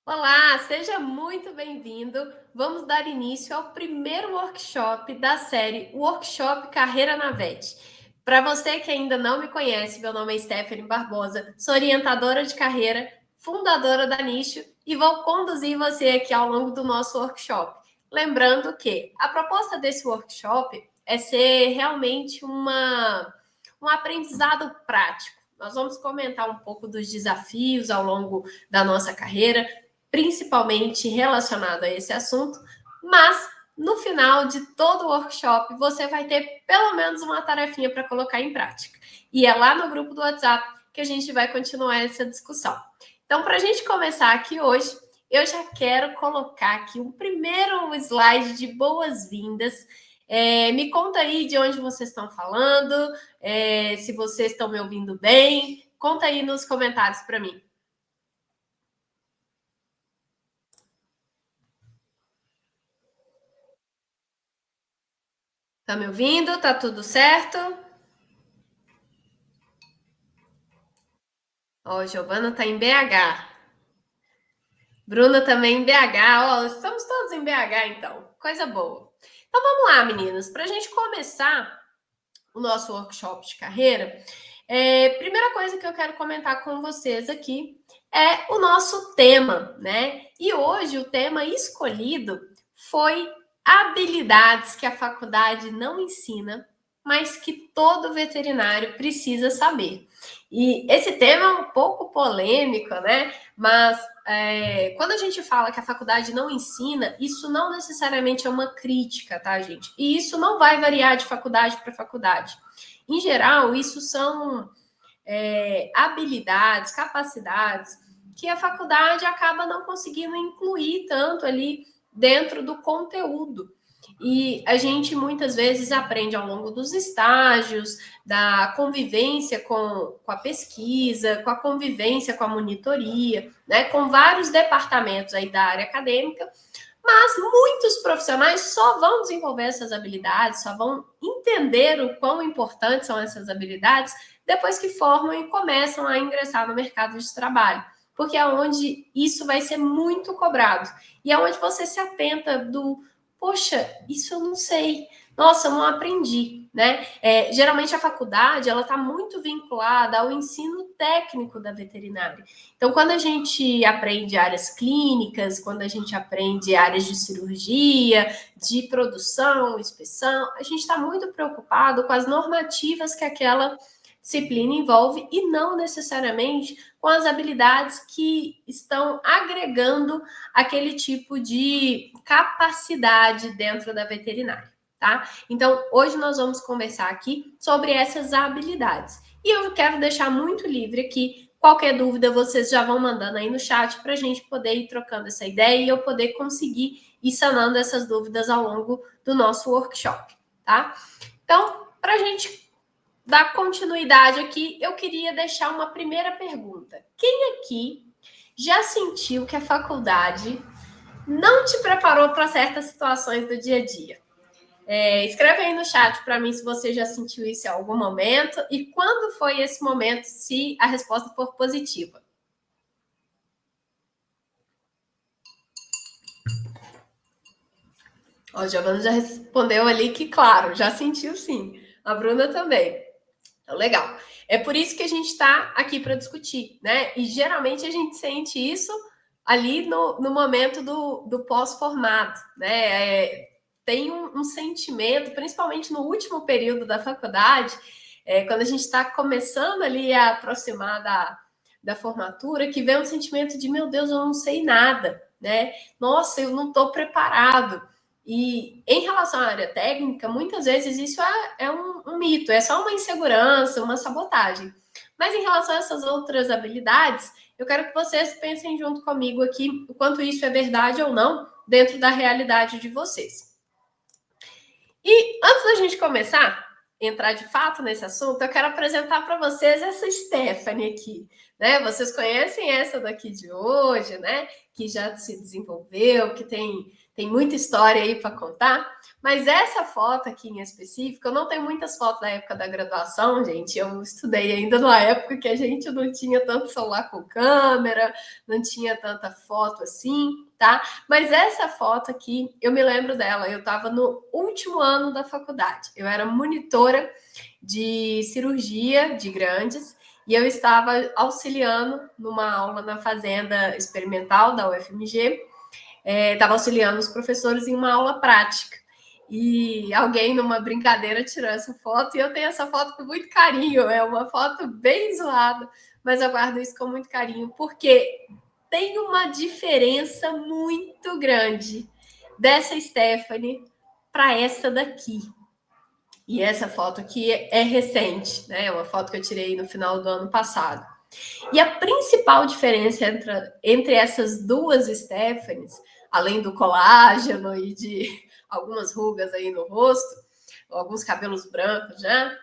Olá, seja muito bem-vindo. Vamos dar início ao primeiro workshop da série Workshop Carreira na VET. Para você que ainda não me conhece, meu nome é Stephanie Barbosa, sou orientadora de carreira, fundadora da Nicho e vou conduzir você aqui ao longo do nosso workshop. Lembrando que a proposta desse workshop é ser realmente um aprendizado prático. Nós vamos comentar um pouco dos desafios ao longo da nossa carreira, principalmente relacionado a esse assunto, mas no final de todo o workshop você vai ter pelo menos uma tarefinha para colocar em prática. E é lá no grupo do WhatsApp que a gente vai continuar essa discussão. Então, para a gente começar aqui hoje, eu já quero colocar aqui um primeiro slide de boas-vindas. Me conta aí de onde vocês estão falando, se vocês estão me ouvindo bem. Conta aí nos comentários para mim. Tá me ouvindo? Tá tudo certo? Ó, Giovana tá em BH. Bruna também em BH. Ó, estamos todos em BH, então. Coisa boa. Então vamos lá, meninas. Para a gente começar o nosso workshop de carreira, primeira coisa que eu quero comentar com vocês aqui é o nosso tema, né? E hoje o tema escolhido foi habilidades que a faculdade não ensina, mas que todo veterinário precisa saber. E esse tema é um pouco polêmico, né? Mas quando a gente fala que a faculdade não ensina, isso não necessariamente é uma crítica, tá, gente? E isso não vai variar de faculdade para faculdade. Em geral, isso são habilidades, capacidades que a faculdade acaba não conseguindo incluir tanto ali dentro do conteúdo. E a gente muitas vezes aprende ao longo dos estágios, da convivência com a pesquisa, com a convivência com a monitoria, né, com vários departamentos aí da área acadêmica, mas muitos profissionais só vão desenvolver essas habilidades, só vão entender o quão importantes são essas habilidades depois que formam e começam a ingressar no mercado de trabalho. Porque é onde isso vai ser muito cobrado. E é onde você se atenta do, poxa, isso eu não sei. Nossa, eu não aprendi, né? Geralmente a faculdade, ela está muito vinculada ao ensino técnico da veterinária. Então, quando a gente aprende áreas clínicas, quando a gente aprende áreas de cirurgia, de produção, inspeção, a gente está muito preocupado com as normativas que aquela disciplina envolve e não necessariamente com as habilidades que estão agregando aquele tipo de capacidade dentro da veterinária, tá? Então, hoje nós vamos conversar aqui sobre essas habilidades. E eu quero deixar muito livre aqui. Qualquer dúvida, vocês já vão mandando aí no chat para a gente poder ir trocando essa ideia e eu poder conseguir ir sanando essas dúvidas ao longo do nosso workshop, tá? Então, para a gente dar continuidade aqui, eu queria deixar uma primeira pergunta. Quem aqui já sentiu que a faculdade não te preparou para certas situações do dia a dia? Escreve aí no chat para mim se você já sentiu isso em algum momento e quando foi esse momento, se a resposta for positiva. Ó, a Giovana já respondeu ali que, claro, já sentiu sim. A Bruna também. Então, legal. É por isso que a gente está aqui para discutir, né? E geralmente a gente sente isso ali no momento do pós-formado, né? Tem um sentimento, principalmente no último período da faculdade, quando a gente está começando ali a aproximar da formatura, que vem um sentimento de, meu Deus, eu não sei nada, né? Nossa, eu não estou preparado. E em relação à área técnica, muitas vezes isso é um mito, é só uma insegurança, uma sabotagem. Mas em relação a essas outras habilidades, eu quero que vocês pensem junto comigo aqui o quanto isso é verdade ou não dentro da realidade de vocês. E antes da gente começar, entrar de fato nesse assunto, eu quero apresentar para vocês essa Stephanie aqui, né? Vocês conhecem essa daqui de hoje, né? Que já se desenvolveu, que tem tem muita história aí para contar, mas essa foto aqui em específico, eu não tenho muitas fotos da época da graduação, gente. Eu estudei ainda numa época que a gente não tinha tanto celular com câmera, não tinha tanta foto assim, tá? Mas essa foto aqui, eu me lembro dela. Eu estava no último ano da faculdade. Eu era monitora de cirurgia de grandes e eu estava auxiliando numa aula na fazenda experimental da UFMG. Estava auxiliando os professores em uma aula prática. E alguém, numa brincadeira, tirou essa foto, e eu tenho essa foto com muito carinho. É uma foto bem zoada, mas eu guardo isso com muito carinho, porque tem uma diferença muito grande dessa Stephanie para essa daqui. E essa foto aqui é recente, né? É uma foto que eu tirei no final do ano passado. E a principal diferença entre essas duas Stephanies, além do colágeno e de algumas rugas aí no rosto, alguns cabelos brancos já,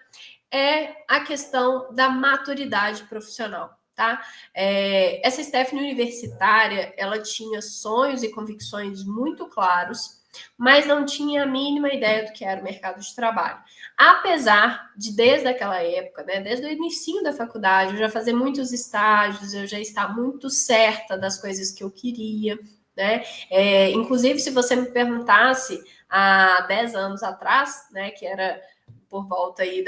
é a questão da maturidade profissional, tá? Essa Stephanie universitária, ela tinha sonhos e convicções muito claros, mas não tinha a mínima ideia do que era o mercado de trabalho. Apesar de, desde aquela época, né, desde o início da faculdade, eu já fazer muitos estágios, eu já estar muito certa das coisas que eu queria, né? Inclusive, se você me perguntasse há 10 anos atrás, né, que era por volta aí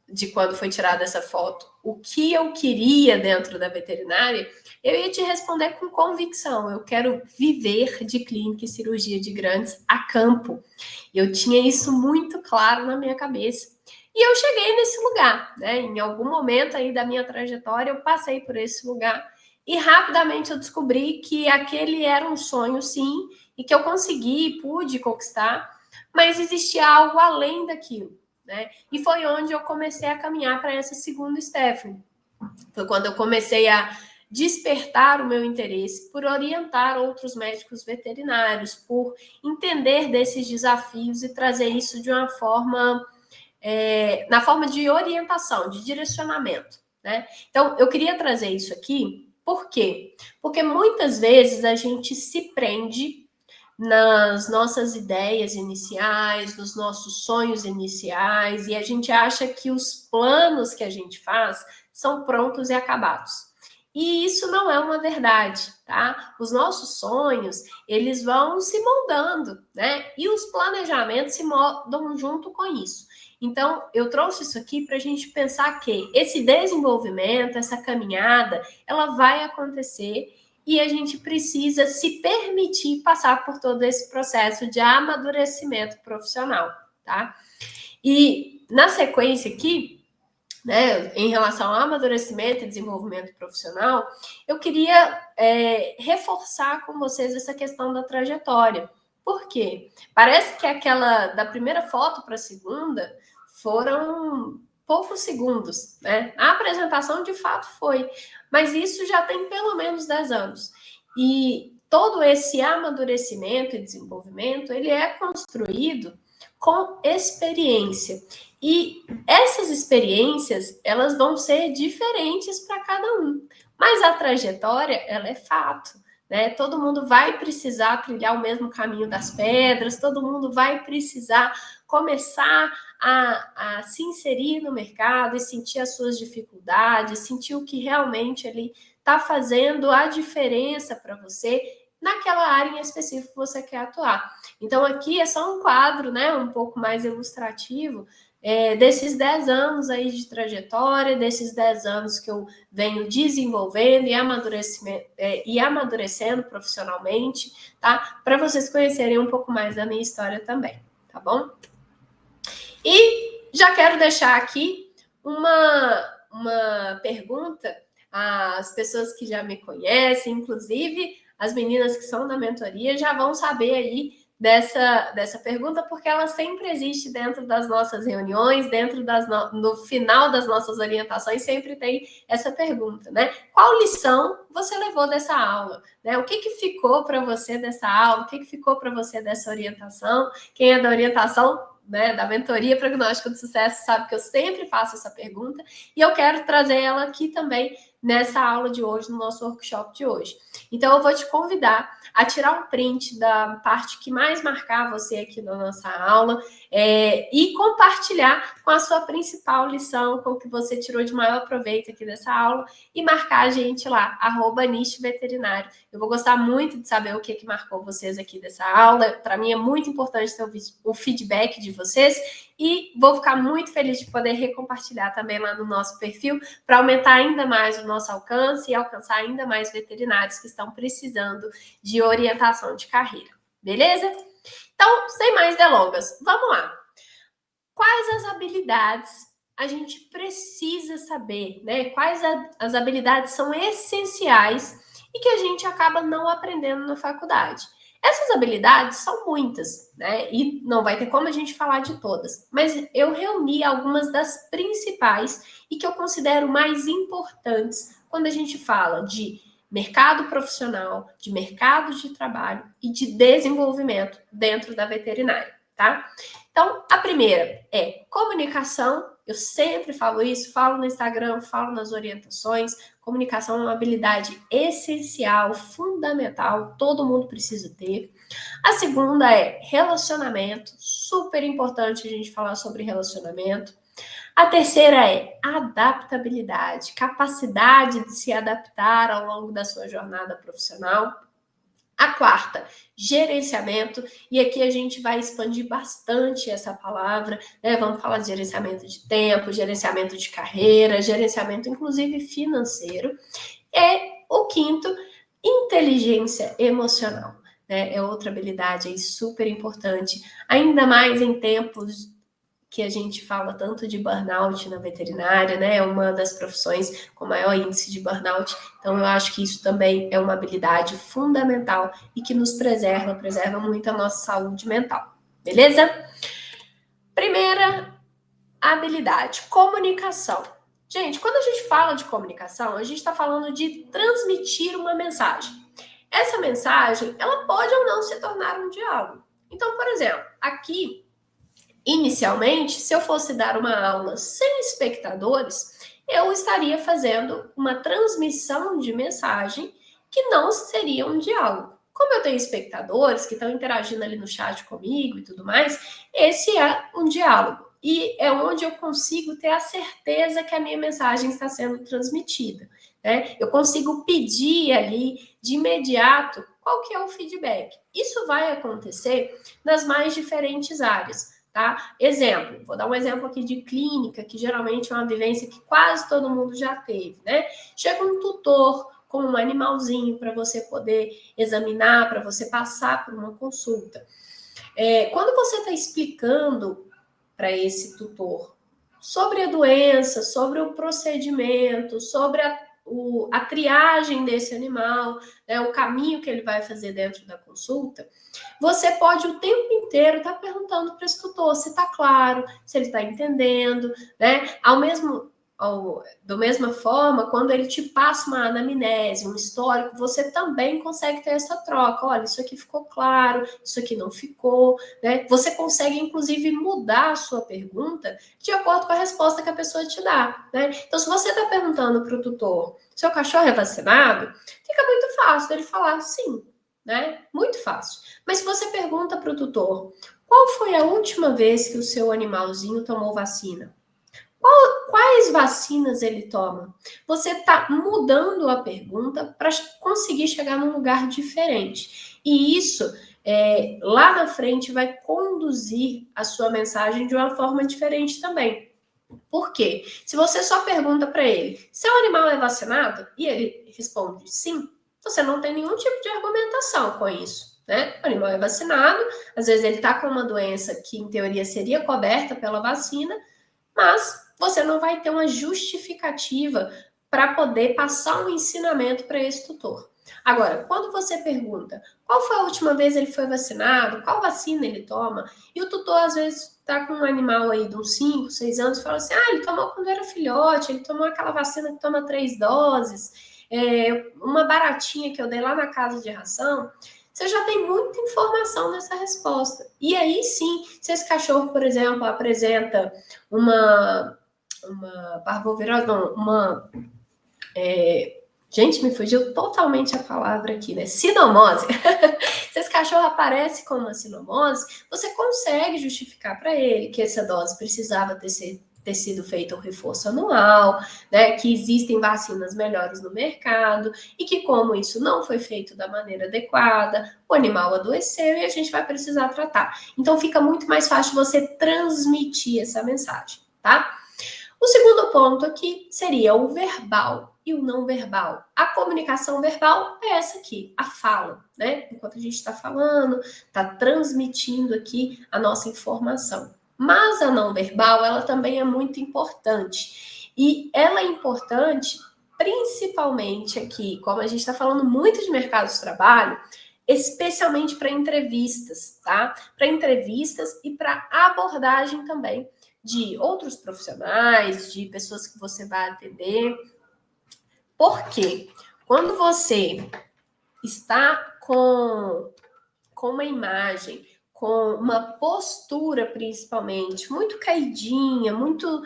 de quando foi tirada essa foto, o que eu queria dentro da veterinária, eu ia te responder com convicção. Eu quero viver de clínica e cirurgia de grandes a campo. Eu tinha isso muito claro na minha cabeça. E eu cheguei nesse lugar, né? Em algum momento aí da minha trajetória, eu passei por esse lugar e rapidamente eu descobri que aquele era um sonho, sim, e que eu consegui, pude conquistar, mas existia algo além daquilo, né? E foi onde eu comecei a caminhar para essa segunda Stephanie. Foi quando eu comecei a despertar o meu interesse por orientar outros médicos veterinários, por entender desses desafios e trazer isso de uma forma, na forma de orientação, de direcionamento, né? Então, eu queria trazer isso aqui, por quê? Porque muitas vezes a gente se prende nas nossas ideias iniciais, nos nossos sonhos iniciais, e a gente acha que os planos que a gente faz são prontos e acabados. E isso não é uma verdade, tá? Os nossos sonhos, eles vão se moldando, né? E os planejamentos se moldam junto com isso. Então, eu trouxe isso aqui para a gente pensar que esse desenvolvimento, essa caminhada, ela vai acontecer e a gente precisa se permitir passar por todo esse processo de amadurecimento profissional, tá? E na sequência aqui, né, em relação ao amadurecimento e desenvolvimento profissional, eu queria reforçar com vocês essa questão da trajetória. Por quê? Parece que aquela da primeira foto para a segunda foram poucos segundos, né? A apresentação de fato foi, mas isso já tem pelo menos 10 anos. E todo esse amadurecimento e desenvolvimento, ele é construído com experiência. E essas experiências, elas vão ser diferentes para cada um. Mas a trajetória, ela é fato, né? Todo mundo vai precisar trilhar o mesmo caminho das pedras, todo mundo vai precisar começar a se inserir no mercado e sentir as suas dificuldades, sentir o que realmente ele está fazendo a diferença para você naquela área em específico que você quer atuar. Então, aqui é só um quadro, né, um pouco mais ilustrativo, desses 10 anos aí de trajetória, desses 10 anos que eu venho desenvolvendo e amadurecendo profissionalmente, tá? Para vocês conhecerem um pouco mais da minha história também, tá bom? E já quero deixar aqui uma pergunta às pessoas que já me conhecem, inclusive as meninas que são da mentoria já vão saber aí dessa pergunta, porque ela sempre existe dentro das nossas reuniões, no final das nossas orientações, sempre tem essa pergunta, né? Qual lição você levou dessa aula? Né? O que ficou para você dessa aula? O que ficou para você dessa orientação? Quem é da orientação, né, da mentoria Prognóstico do Sucesso, sabe que eu sempre faço essa pergunta, e eu quero trazer ela aqui também nessa aula de hoje, no nosso workshop de hoje. Então, eu vou te convidar a tirar um print da parte que mais marcar você aqui na nossa aula e compartilhar com a sua principal lição, com o que você tirou de maior proveito aqui dessa aula e marcar a gente lá, @nichoveterinário. Eu vou gostar muito de saber o que marcou vocês aqui dessa aula. Para mim é muito importante ter o feedback de vocês e vou ficar muito feliz de poder recompartilhar também lá no nosso perfil para aumentar ainda mais o nosso alcance e alcançar ainda mais veterinários que estão precisando de orientação de carreira. Beleza? Então, sem mais delongas, vamos lá. Quais as habilidades a gente precisa saber, né? Quais as habilidades são essenciais e que a gente acaba não aprendendo na faculdade? Essas habilidades são muitas, né? E não vai ter como a gente falar de todas, mas eu reuni algumas das principais e que eu considero mais importantes quando a gente fala de mercado profissional, de mercado de trabalho e de desenvolvimento dentro da veterinária, tá? Então, a primeira é comunicação. Eu sempre falo isso, falo no Instagram, falo nas orientações. Comunicação é uma habilidade essencial, fundamental, todo mundo precisa ter. A segunda é relacionamento, super importante a gente falar sobre relacionamento. A terceira é adaptabilidade, capacidade de se adaptar ao longo da sua jornada profissional. A quarta, gerenciamento, e aqui a gente vai expandir bastante essa palavra, né? Vamos falar de gerenciamento de tempo, gerenciamento de carreira, gerenciamento inclusive financeiro. E o quinto, inteligência emocional, né? É outra habilidade aí super importante, ainda mais em tempos que a gente fala tanto de burnout na veterinária, né? É uma das profissões com maior índice de burnout. Então, eu acho que isso também é uma habilidade fundamental e que nos preserva muito a nossa saúde mental. Beleza? Primeira habilidade, comunicação. Gente, quando a gente fala de comunicação, a gente está falando de transmitir uma mensagem. Essa mensagem, ela pode ou não se tornar um diálogo. Então, por exemplo, aqui inicialmente, se eu fosse dar uma aula sem espectadores, eu estaria fazendo uma transmissão de mensagem que não seria um diálogo. Como eu tenho espectadores que estão interagindo ali no chat comigo e tudo mais, esse é um diálogo. E é onde eu consigo ter a certeza que a minha mensagem está sendo transmitida, né? Eu consigo pedir ali de imediato qual que é o feedback. Isso vai acontecer nas mais diferentes áreas. Tá? Exemplo, vou dar um exemplo aqui de clínica, que geralmente é uma vivência que quase todo mundo já teve, né? Chega um tutor com um animalzinho para você poder examinar, para você passar por uma consulta. Quando você está explicando para esse tutor sobre a doença, sobre o procedimento, sobre a triagem desse animal, né, o caminho que ele vai fazer dentro da consulta, você pode o tempo inteiro estar perguntando para esse tutor se está claro, se ele está entendendo, né? Da mesma forma, quando ele te passa uma anamnese, um histórico, você também consegue ter essa troca. Olha, isso aqui ficou claro, isso aqui não ficou, né? Você consegue, inclusive, mudar a sua pergunta de acordo com a resposta que a pessoa te dá, né? Então, se você está perguntando para o tutor, seu cachorro é vacinado, fica muito fácil ele falar sim, né? Muito fácil. Mas se você pergunta para o tutor, qual foi a última vez que o seu animalzinho tomou vacina? Quais vacinas ele toma? Você está mudando a pergunta para conseguir chegar num lugar diferente. E isso, lá na frente, vai conduzir a sua mensagem de uma forma diferente também. Por quê? Se você só pergunta para ele, seu animal é vacinado? E ele responde sim, você não tem nenhum tipo de argumentação com isso, né? O animal é vacinado, às vezes ele está com uma doença que, em teoria, seria coberta pela vacina, mas você não vai ter uma justificativa para poder passar um ensinamento para esse tutor. Agora, quando você pergunta qual foi a última vez ele foi vacinado, qual vacina ele toma, e o tutor às vezes está com um animal aí de uns 5, 6 anos e fala assim, ele tomou quando era filhote, ele tomou aquela vacina que toma 3 doses, uma baratinha que eu dei lá na casa de ração, você já tem muita informação nessa resposta. E aí sim, se esse cachorro, por exemplo, apresenta uma parvovirose, não, uma Gente, me fugiu totalmente a palavra aqui, né? Sinomose. Se esse cachorro aparece com uma sinomose, você consegue justificar para ele que essa dose precisava ter sido feito um reforço anual, né? Que existem vacinas melhores no mercado e que, como isso não foi feito da maneira adequada, o animal adoeceu e a gente vai precisar tratar. Então, fica muito mais fácil você transmitir essa mensagem, tá? O segundo ponto aqui seria o verbal e o não verbal. A comunicação verbal é essa aqui, a fala, né? Enquanto a gente está falando, está transmitindo aqui a nossa informação. Mas a não verbal, ela também é muito importante. E ela é importante principalmente aqui, como a gente está falando muito de mercado de trabalho, especialmente para entrevistas, tá? Para entrevistas e para abordagem também de outros profissionais, de pessoas que você vai atender. Porque quando você está com uma imagem, com uma postura principalmente muito caidinha, muito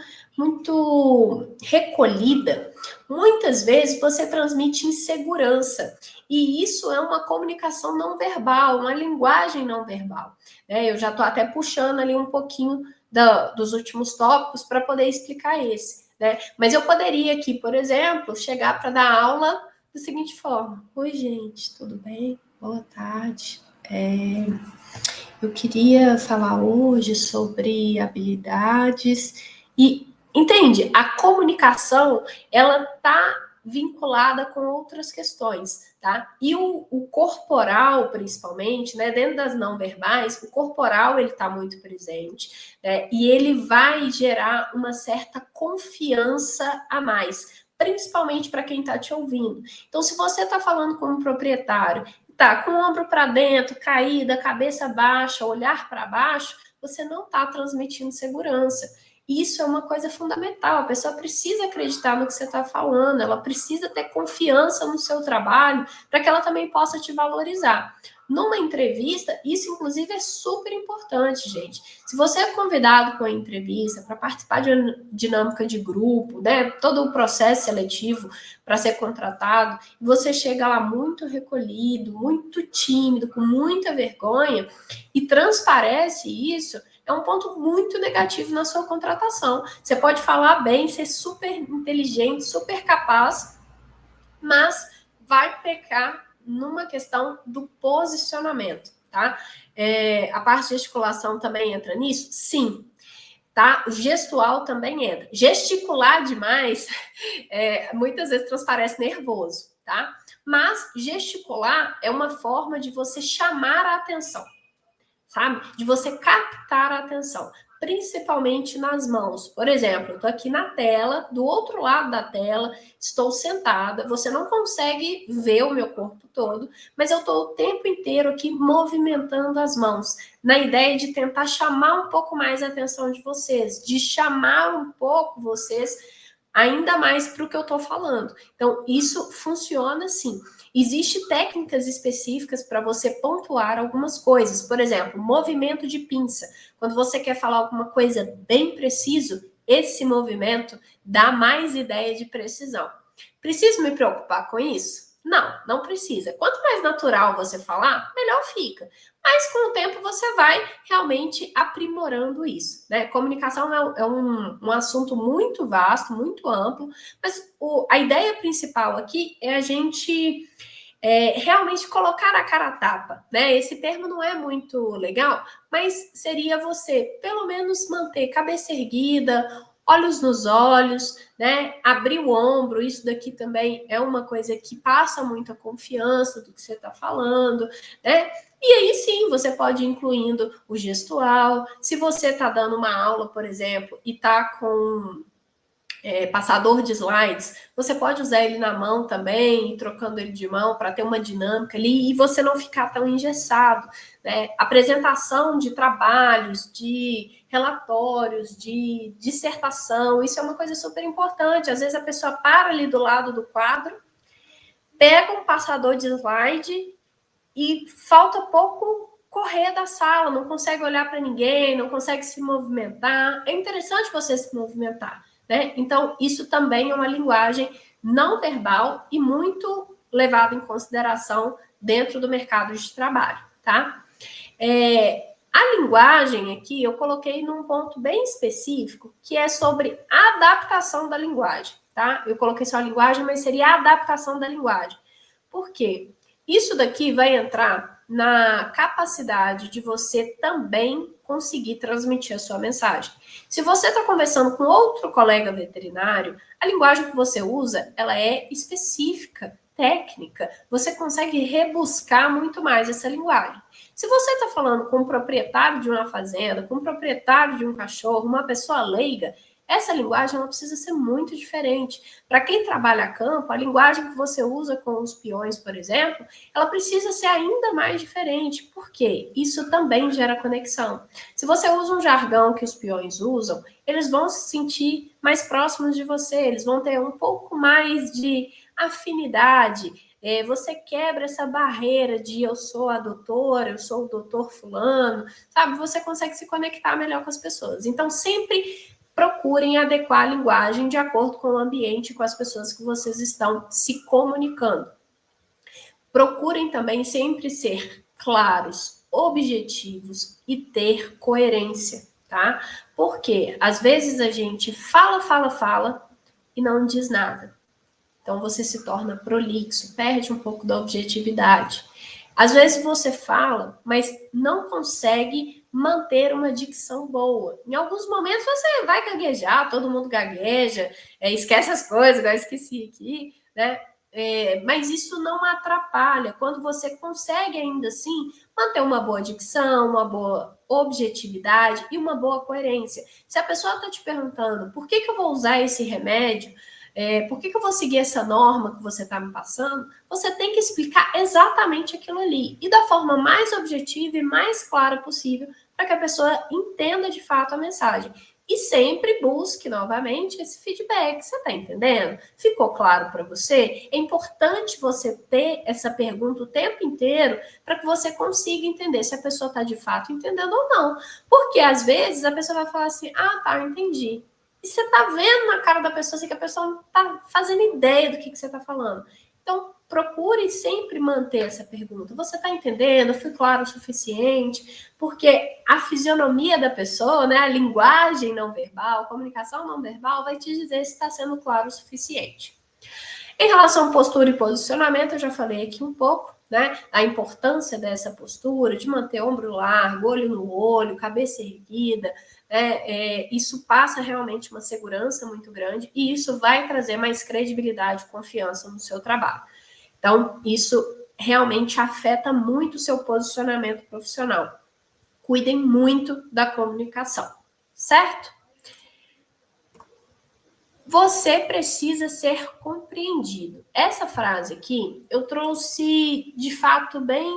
recolhida, muitas vezes você transmite insegurança. E isso é uma comunicação não verbal, uma linguagem não verbal. Eu já estou até puxando ali um pouquinho dos últimos tópicos para poder explicar esse. Mas eu poderia aqui, por exemplo, chegar para dar aula da seguinte forma: oi, gente, tudo bem? Boa tarde. Eu queria falar hoje sobre habilidades e, entende, a comunicação, ela tá vinculada com outras questões, tá? E o corporal, principalmente, né, dentro das não verbais, o corporal, ele tá muito presente, né, e ele vai gerar uma certa confiança a mais, principalmente para quem está te ouvindo. Então, se você está falando com um proprietário, tá com o ombro para dentro, caída, cabeça baixa, olhar para baixo, você não está transmitindo segurança. Isso é uma coisa fundamental. A pessoa precisa acreditar no que você está falando, ela precisa ter confiança no seu trabalho para que ela também possa te valorizar. Numa entrevista, isso inclusive é super importante, gente. Se você é convidado para uma entrevista, para participar de uma dinâmica de grupo, né, todo o processo seletivo para ser contratado, e você chega lá muito recolhido, muito tímido, com muita vergonha, e transparece isso, é um ponto muito negativo na sua contratação. Você pode falar bem, ser super inteligente, super capaz, mas vai pecar numa questão do posicionamento, tá? A parte de gesticulação também entra nisso? Sim. Tá? O gestual também entra. Gesticular demais, muitas vezes transparece nervoso, tá? Mas gesticular é uma forma de você chamar a atenção, sabe? De você captar a atenção, principalmente nas mãos. Por exemplo, eu tô aqui na tela, do outro lado da tela, estou sentada, você não consegue ver o meu corpo todo, mas eu tô o tempo inteiro aqui movimentando as mãos, na ideia de tentar chamar um pouco mais a atenção de vocês, de chamar um pouco vocês ainda mais para o que eu estou falando. Então, isso funciona assim. Existem técnicas específicas para você pontuar algumas coisas. Por exemplo, movimento de pinça. Quando você quer falar alguma coisa bem preciso, esse movimento dá mais ideia de precisão. Preciso me preocupar com isso? Não, não precisa. Quanto mais natural você falar, melhor fica. Mas com o tempo você vai realmente aprimorando isso, né? Comunicação é um assunto muito vasto, muito amplo, mas a ideia principal aqui é a gente realmente colocar a cara a tapa, né? Esse termo não é muito legal, mas seria você, pelo menos, manter cabeça erguida, olhos nos olhos, né? Abrir o ombro, isso daqui também é uma coisa que passa muita confiança do que você está falando, né? E aí sim, você pode ir incluindo o gestual. Se você está dando uma aula, por exemplo, e está com passador de slides, você pode usar ele na mão também, trocando ele de mão para ter uma dinâmica ali e você não ficar tão engessado, né? Apresentação de trabalhos, de relatórios, de dissertação, isso é uma coisa super importante. Às vezes a pessoa para ali do lado do quadro, pega um passador de slide e falta pouco correr da sala, não consegue olhar para ninguém, não consegue se movimentar. É interessante você se movimentar, né? Então, isso também é uma linguagem não verbal e muito levado em consideração dentro do mercado de trabalho, tá? A linguagem aqui eu coloquei num ponto bem específico, que é sobre a adaptação da linguagem, tá? Eu coloquei só a linguagem, mas seria a adaptação da linguagem. Por quê? Isso daqui vai entrar na capacidade de você também conseguir transmitir a sua mensagem. Se você está conversando com outro colega veterinário, a linguagem que você usa, ela é específica, técnica. Você consegue rebuscar muito mais essa linguagem. Se você está falando com um proprietário de uma fazenda, com um proprietário de um cachorro, uma pessoa leiga, essa linguagem ela precisa ser muito diferente. Para quem trabalha a campo, a linguagem que você usa com os peões, por exemplo, ela precisa ser ainda mais diferente. Por quê? Isso também gera conexão. Se você usa um jargão que os peões usam, eles vão se sentir mais próximos de você, eles vão ter um pouco mais de afinidade. Você quebra essa barreira de eu sou a doutora, eu sou o doutor fulano, sabe? Você consegue se conectar melhor com as pessoas. Então, sempre procurem adequar a linguagem de acordo com o ambiente, com as pessoas que vocês estão se comunicando. Procurem também sempre ser claros, objetivos e ter coerência, tá? Porque às vezes a gente fala e não diz nada. Então você se torna prolixo, perde um pouco da objetividade. Às vezes você fala, mas não consegue manter uma dicção boa. Em alguns momentos você vai gaguejar, todo mundo gagueja, esquece as coisas, igual eu esqueci aqui, né? Mas isso não atrapalha quando você consegue ainda assim manter uma boa dicção, uma boa objetividade e uma boa coerência. Se a pessoa está te perguntando por que eu vou usar esse remédio, por que eu vou seguir essa norma que você está me passando, você tem que explicar exatamente aquilo ali e da forma mais objetiva e mais clara possível para que a pessoa entenda de fato a mensagem. E sempre busque novamente esse feedback. Você está entendendo? Ficou claro para você? É importante você ter essa pergunta o tempo inteiro para que você consiga entender se a pessoa está de fato entendendo ou não. Porque às vezes a pessoa vai falar assim: ah, tá, entendi. E você tá vendo na cara da pessoa assim, que a pessoa não tá fazendo ideia do que você tá falando. Então, procure sempre manter essa pergunta. Você tá entendendo? Fui claro o suficiente? Porque a fisionomia da pessoa, né, a linguagem não verbal, a comunicação não verbal, vai te dizer se está sendo claro o suficiente. Em relação à postura e posicionamento, eu já falei aqui um pouco, né? A importância dessa postura, de manter ombro largo, olho no olho, cabeça erguida, isso passa realmente uma segurança muito grande e isso vai trazer mais credibilidade e confiança no seu trabalho. Então, isso realmente afeta muito o seu posicionamento profissional. Cuidem muito da comunicação, certo? Você precisa ser compreendido. Essa frase aqui eu trouxe de fato bem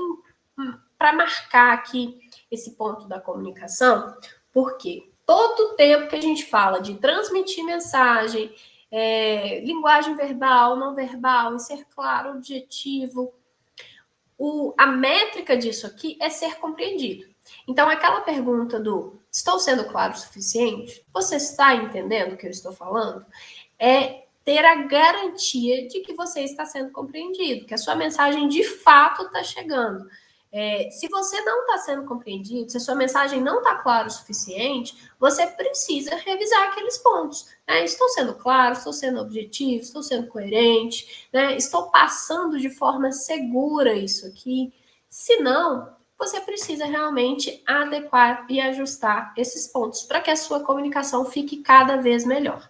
para marcar aqui esse ponto da comunicação, porque todo o tempo que a gente fala de transmitir mensagem, linguagem verbal, não verbal, em ser claro, objetivo, a métrica disso aqui é ser compreendido. Então, aquela pergunta do estou sendo claro o suficiente? Você está entendendo o que eu estou falando? É ter a garantia de que você está sendo compreendido, que a sua mensagem de fato está chegando. Se você não está sendo compreendido, se a sua mensagem não está clara o suficiente, você precisa revisar aqueles pontos. Né? Estou sendo claro, estou sendo objetivo, estou sendo coerente, né? Estou passando de forma segura isso aqui. Se não, você precisa realmente adequar e ajustar esses pontos para que a sua comunicação fique cada vez melhor.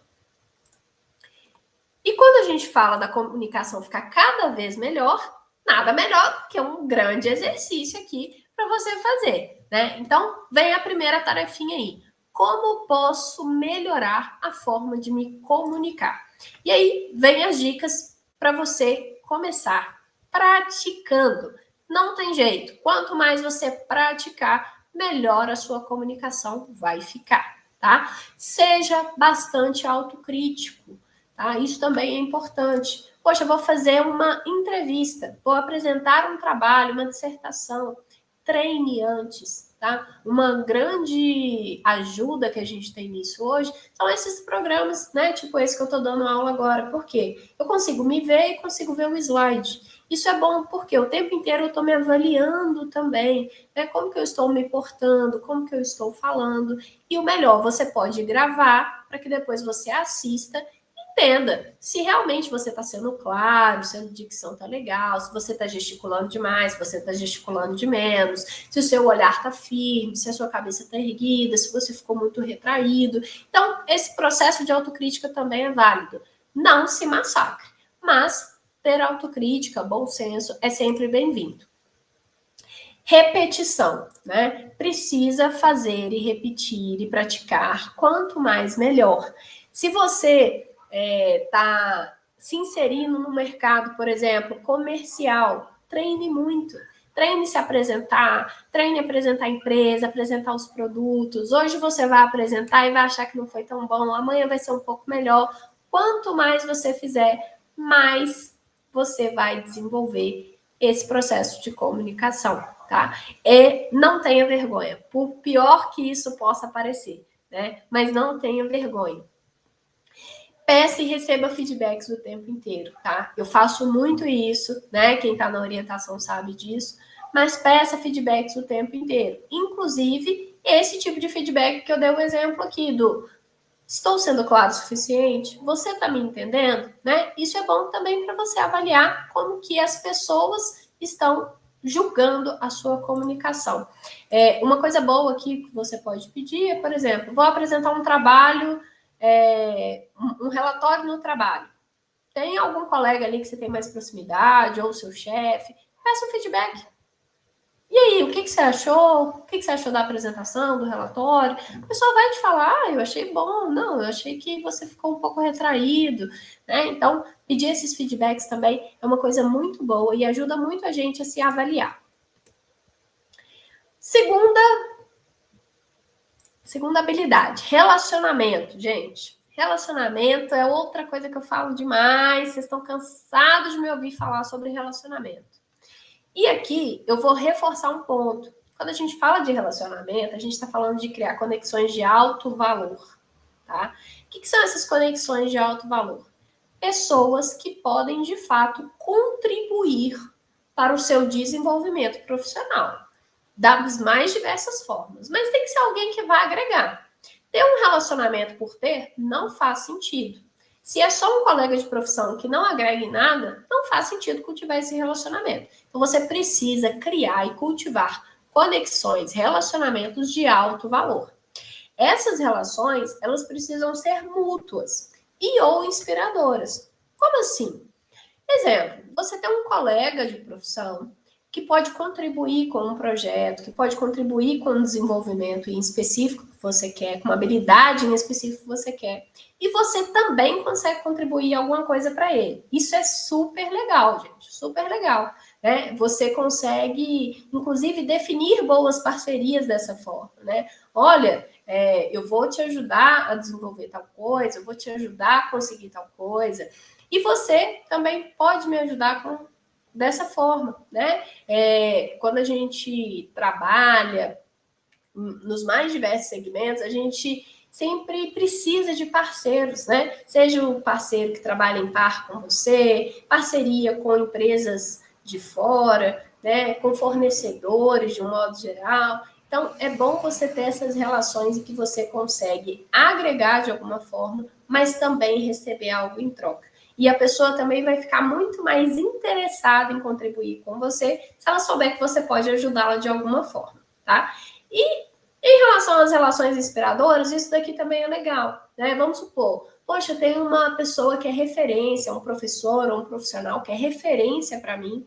E quando a gente fala da comunicação ficar cada vez melhor, nada melhor do que um grande exercício aqui para você fazer, né? Então, vem a primeira tarefinha aí. Como posso melhorar a forma de me comunicar? E aí, vem as dicas para você começar praticando. Não tem jeito. Quanto mais você praticar, melhor a sua comunicação vai ficar, tá? Seja bastante autocrítico. Tá? Isso também é importante. Poxa, eu vou fazer uma entrevista, vou apresentar um trabalho, uma dissertação. Treine antes, tá? Uma grande ajuda que a gente tem nisso hoje são esses programas, né? Tipo esse que eu tô dando aula agora. Por quê? Eu consigo me ver e consigo ver o slide. Isso é bom porque o tempo inteiro eu estou me avaliando também, né? Como que eu estou me portando, como que eu estou falando. E o melhor, você pode gravar para que depois você assista e entenda se realmente você está sendo claro, se a dicção está legal, se você está gesticulando demais, se você está gesticulando de menos, se o seu olhar está firme, se a sua cabeça está erguida, se você ficou muito retraído. Então, esse processo de autocrítica também é válido. Não se massacre, mas ter autocrítica, bom senso é sempre bem-vindo. Repetição, né? Precisa fazer e repetir e praticar, quanto mais melhor. Se você está se inserindo no mercado, por exemplo, comercial, treine muito. Treine se apresentar, treine apresentar a empresa, apresentar os produtos. Hoje você vai apresentar e vai achar que não foi tão bom, amanhã vai ser um pouco melhor. Quanto mais você fizer, mais você vai desenvolver esse processo de comunicação, tá? E não tenha vergonha, por pior que isso possa parecer, né? Mas não tenha vergonha. Peça e receba feedbacks o tempo inteiro, tá? Eu faço muito isso, né? Quem tá na orientação sabe disso, mas peça feedbacks o tempo inteiro. Inclusive, esse tipo de feedback que eu dei um exemplo aqui do estou sendo claro o suficiente? Você está me entendendo? Né? Isso é bom também para você avaliar como que as pessoas estão julgando a sua comunicação. Uma coisa boa aqui que você pode pedir é, por exemplo, vou apresentar um trabalho, um relatório no trabalho. Tem algum colega ali que você tem mais proximidade, ou seu chefe? Peça um feedback. E aí, o que você achou? O que você achou da apresentação, do relatório? A pessoa vai te falar, eu achei bom, não, eu achei que você ficou um pouco retraído, né? Então, pedir esses feedbacks também é uma coisa muito boa e ajuda muito a gente a se avaliar. Segunda habilidade, relacionamento, gente. Relacionamento é outra coisa que eu falo demais, vocês estão cansados de me ouvir falar sobre relacionamento. E aqui eu vou reforçar um ponto. Quando a gente fala de relacionamento, a gente está falando de criar conexões de alto valor, tá? O que são essas conexões de alto valor? Pessoas que podem, de fato, contribuir para o seu desenvolvimento profissional, das mais diversas formas. Mas tem que ser alguém que vai agregar. Ter um relacionamento por ter não faz sentido. Se é só um colega de profissão que não agrega em nada, não faz sentido cultivar esse relacionamento. Então você precisa criar e cultivar conexões, relacionamentos de alto valor. Essas relações, elas precisam ser mútuas e ou inspiradoras. Como assim? Exemplo, você tem um colega de profissão que pode contribuir com um projeto, que pode contribuir com um desenvolvimento em específico que você quer, com uma habilidade em específico que você quer. E você também consegue contribuir alguma coisa para ele. Isso é super legal, gente, super legal. Né? Você consegue, inclusive, definir boas parcerias dessa forma. Né? Olha, eu vou te ajudar a desenvolver tal coisa, eu vou te ajudar a conseguir tal coisa. E você também pode me ajudar dessa forma, né? Quando a gente trabalha nos mais diversos segmentos, a gente sempre precisa de parceiros, né? Seja o parceiro que trabalha em par com você, parceria com empresas de fora, né? Com fornecedores de um modo geral. Então, é bom você ter essas relações em que você consegue agregar de alguma forma, mas também receber algo em troca. E a pessoa também vai ficar muito mais interessada em contribuir com você se ela souber que você pode ajudá-la de alguma forma, tá? E em relação às relações inspiradoras, isso daqui também é legal, né? Vamos supor, poxa, tem uma pessoa que é referência, um professor ou um profissional que é referência para mim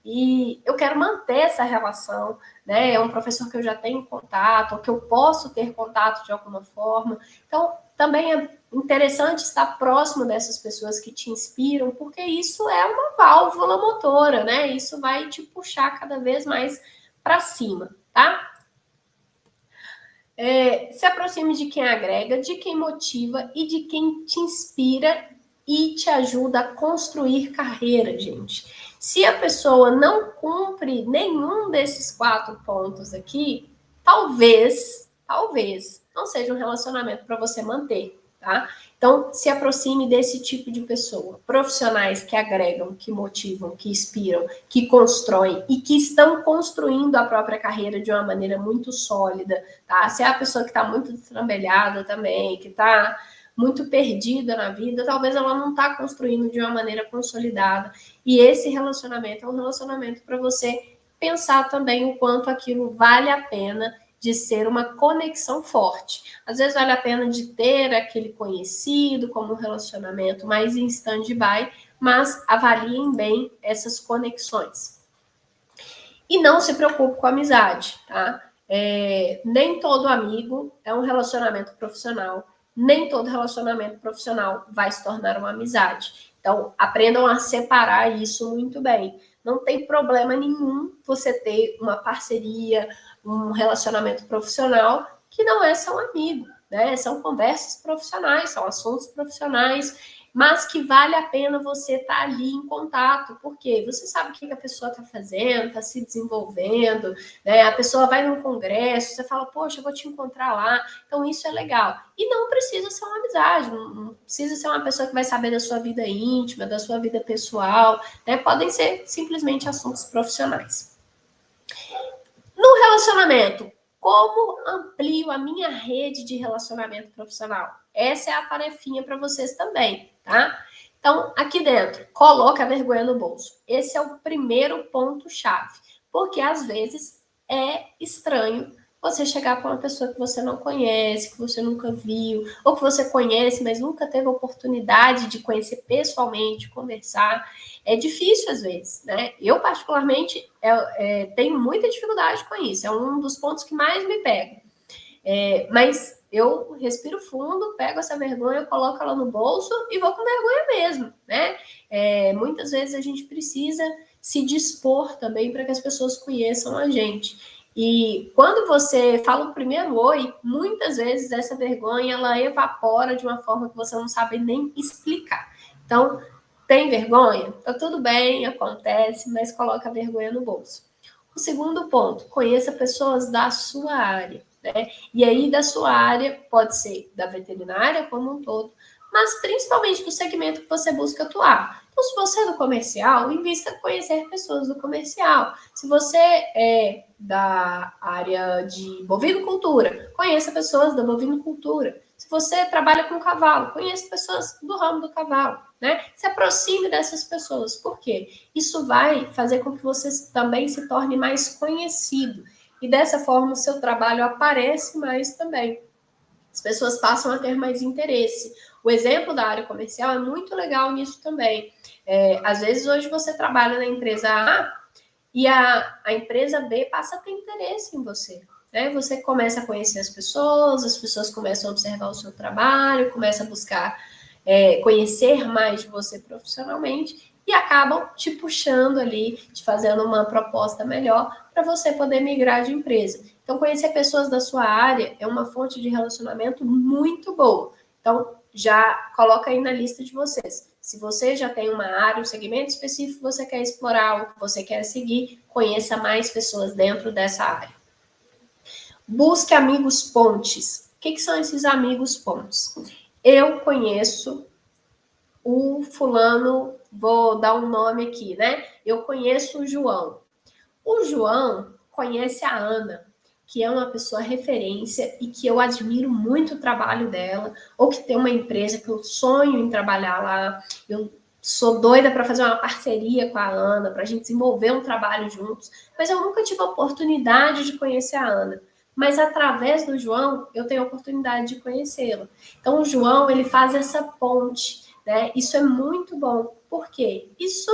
e eu quero manter essa relação, né? É um professor que eu já tenho contato, ou que eu posso ter contato de alguma forma. Então, também é interessante estar próximo dessas pessoas que te inspiram, porque isso é uma válvula motora, né? Isso vai te puxar cada vez mais para cima, tá? Se aproxime de quem agrega, de quem motiva e de quem te inspira e te ajuda a construir carreira, gente. Se a pessoa não cumpre nenhum desses 4 pontos aqui, talvez não seja um relacionamento para você manter, tá? Então, se aproxime desse tipo de pessoa. Profissionais que agregam, que motivam, que inspiram, que constroem e que estão construindo a própria carreira de uma maneira muito sólida, tá? Se é a pessoa que está muito destrambelhada também, que está muito perdida na vida, talvez ela não está construindo de uma maneira consolidada. E esse relacionamento é um relacionamento para você pensar também o quanto aquilo vale a pena de ser uma conexão forte. Às vezes vale a pena de ter aquele conhecido como um relacionamento mais em stand-by, mas avaliem bem essas conexões. E não se preocupe com a amizade, tá? Nem todo amigo é um relacionamento profissional, nem todo relacionamento profissional vai se tornar uma amizade. Então, aprendam a separar isso muito bem. Não tem problema nenhum você ter uma parceria, um relacionamento profissional que não é só um amigo, né? São conversas profissionais, são assuntos profissionais, mas que vale a pena você estar ali em contato, porque você sabe o que a pessoa está fazendo, está se desenvolvendo, né? A pessoa vai num congresso, você fala, poxa, eu vou te encontrar lá, então isso é legal. E não precisa ser uma amizade, não precisa ser uma pessoa que vai saber da sua vida íntima, da sua vida pessoal, né? Podem ser simplesmente assuntos profissionais. No relacionamento, como amplio a minha rede de relacionamento profissional? Essa é a tarefinha para vocês também, tá? Então, aqui dentro, coloca a vergonha no bolso. Esse é o primeiro ponto-chave, porque às vezes é estranho você chegar para uma pessoa que você não conhece, que você nunca viu, ou que você conhece, mas nunca teve a oportunidade de conhecer pessoalmente, conversar. É difícil às vezes, né? Eu, particularmente, tenho muita dificuldade com isso. É um dos pontos que mais me pega. Mas eu respiro fundo, pego essa vergonha, coloco ela no bolso e vou com vergonha mesmo, né? Muitas vezes a gente precisa se dispor também para que as pessoas conheçam a gente. E quando você fala o primeiro oi, muitas vezes essa vergonha ela evapora de uma forma que você não sabe nem explicar. Então, tem vergonha? Tá tudo bem, acontece, mas coloca a vergonha no bolso. O segundo ponto, conheça pessoas da sua área, né? E aí, da sua área, pode ser da veterinária como um todo, mas principalmente do segmento que você busca atuar. Então, se você é do comercial, invista em conhecer pessoas do comercial. Se você é da área de bovinocultura, conheça pessoas da bovinocultura. Se você trabalha com cavalo, conheça pessoas do ramo do cavalo, né? Se aproxime dessas pessoas. Por quê? Isso vai fazer com que você também se torne mais conhecido. E dessa forma o seu trabalho aparece mais também. As pessoas passam a ter mais interesse. O exemplo da área comercial é muito legal nisso também. Às vezes hoje você trabalha na empresa A e a empresa B passa a ter interesse em você. Né? Você começa a conhecer as pessoas começam a observar o seu trabalho, começa a buscar conhecer mais de você profissionalmente e acabam te puxando ali, te fazendo uma proposta melhor para você poder migrar de empresa. Então, conhecer pessoas da sua área é uma fonte de relacionamento muito boa. Então, já coloca aí na lista de vocês. Se você já tem uma área, um segmento específico que você quer explorar, ou que você quer seguir, conheça mais pessoas dentro dessa área. Busque amigos pontes. O que são esses amigos pontes? Eu conheço o fulano, vou dar um nome aqui, né? Eu conheço o João. O João conhece a Ana, que é uma pessoa referência e que eu admiro muito o trabalho dela, ou que tem uma empresa que eu sonho em trabalhar lá. Eu sou doida para fazer uma parceria com a Ana, para a gente desenvolver um trabalho juntos, mas eu nunca tive a oportunidade de conhecer a Ana. Mas através do João, eu tenho a oportunidade de conhecê-la. Então, o João, ele faz essa ponte, né? Isso é muito bom. Por quê? Isso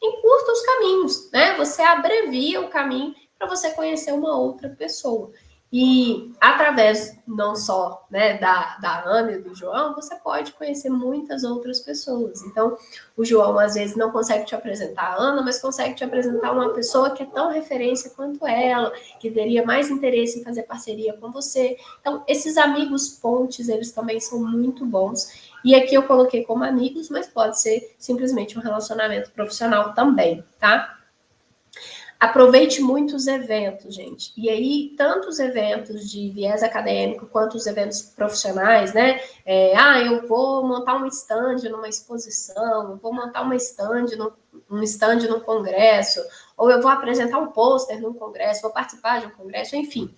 encurta os caminhos, né? Você abrevia o caminho para você conhecer uma outra pessoa. E através não só, né, da Ana e do João, você pode conhecer muitas outras pessoas. Então, o João às vezes não consegue te apresentar a Ana, mas consegue te apresentar uma pessoa que é tão referência quanto ela, que teria mais interesse em fazer parceria com você. Então, esses amigos pontes, eles também são muito bons. E aqui eu coloquei como amigos, mas pode ser simplesmente um relacionamento profissional também, tá? Aproveite muito os eventos, gente. E aí, tanto os eventos de viés acadêmico quanto os eventos profissionais, né? Eu vou montar um stand numa exposição, eu vou montar um stand num congresso, ou eu vou apresentar um pôster num congresso, vou participar de um congresso, enfim.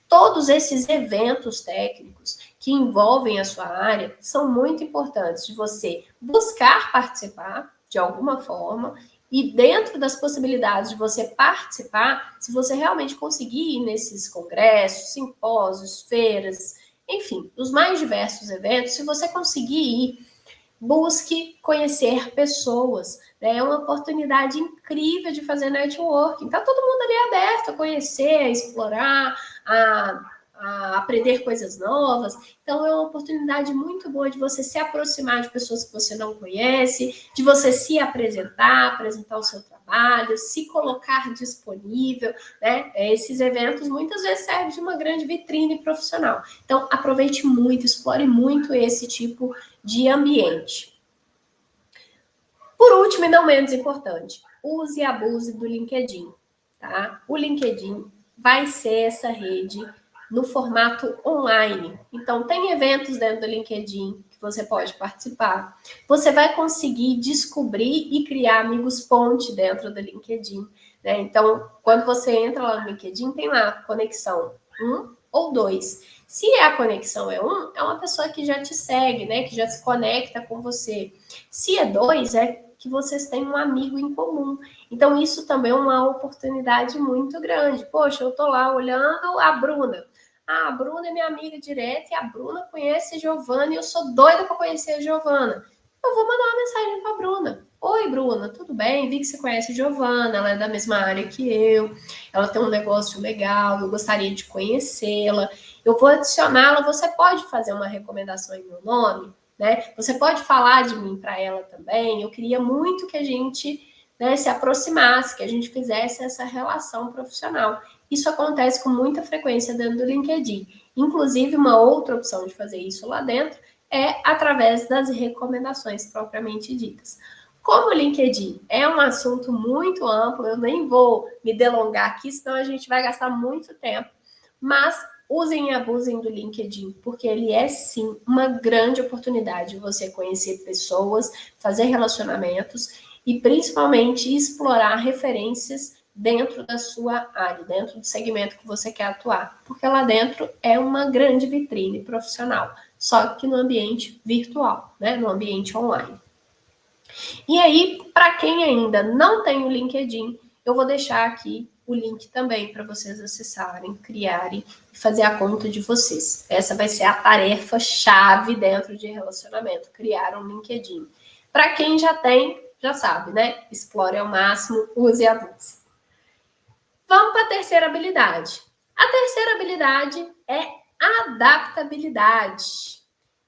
Todos esses eventos técnicos que envolvem a sua área são muito importantes de você buscar participar de alguma forma e dentro das possibilidades de você participar, se você realmente conseguir ir nesses congressos, simpósios, feiras, enfim, os mais diversos eventos, se você conseguir ir, busque conhecer pessoas. Né? É uma oportunidade incrível de fazer networking. Está todo mundo ali aberto a conhecer, a explorar, a aprender coisas novas. Então, é uma oportunidade muito boa de você se aproximar de pessoas que você não conhece, de você se apresentar o seu trabalho, se colocar disponível. Né? Esses eventos muitas vezes servem de uma grande vitrine profissional. Então, aproveite muito, explore muito esse tipo de ambiente. Por último, e não menos importante, use e abuse do LinkedIn. Tá? O LinkedIn vai ser essa rede no formato online. Então, tem eventos dentro do LinkedIn que você pode participar. Você vai conseguir descobrir e criar amigos ponte dentro do LinkedIn. Né? Então, quando você entra lá no LinkedIn, tem lá conexão 1 ou 2. Se a conexão é 1, é uma pessoa que já te segue, né? Que já se conecta com você. Se é 2, é que vocês têm um amigo em comum. Então, isso também é uma oportunidade muito grande. Poxa, eu tô lá olhando a Bruna. A Bruna é minha amiga direta e a Bruna conhece a Giovana e eu sou doida para conhecer a Giovana. Eu vou mandar uma mensagem para a Bruna. Oi, Bruna, tudo bem? Vi que você conhece a Giovana, ela é da mesma área que eu, ela tem um negócio legal, eu gostaria de conhecê-la. Eu vou adicioná-la, você pode fazer uma recomendação em meu nome? Né? Você pode falar de mim para ela também. Eu queria muito que a gente se aproximasse, que a gente fizesse essa relação profissional. Isso acontece com muita frequência dentro do LinkedIn. Inclusive, uma outra opção de fazer isso lá dentro é através das recomendações propriamente ditas. Como o LinkedIn é um assunto muito amplo, eu nem vou me delongar aqui, senão a gente vai gastar muito tempo. Mas usem e abusem do LinkedIn, porque ele é sim uma grande oportunidade de você conhecer pessoas, fazer relacionamentos e principalmente explorar referências dentro da sua área, dentro do segmento que você quer atuar, porque lá dentro é uma grande vitrine profissional, só que no ambiente virtual, né, no ambiente online. E aí, para quem ainda não tem o LinkedIn, eu vou deixar aqui o link também para vocês acessarem, criarem e fazer a conta de vocês. Essa vai ser a tarefa chave dentro de relacionamento, criar um LinkedIn. Para quem já tem, já sabe, né? Explore ao máximo, use e abuse. Vamos para a terceira habilidade. A terceira habilidade é adaptabilidade.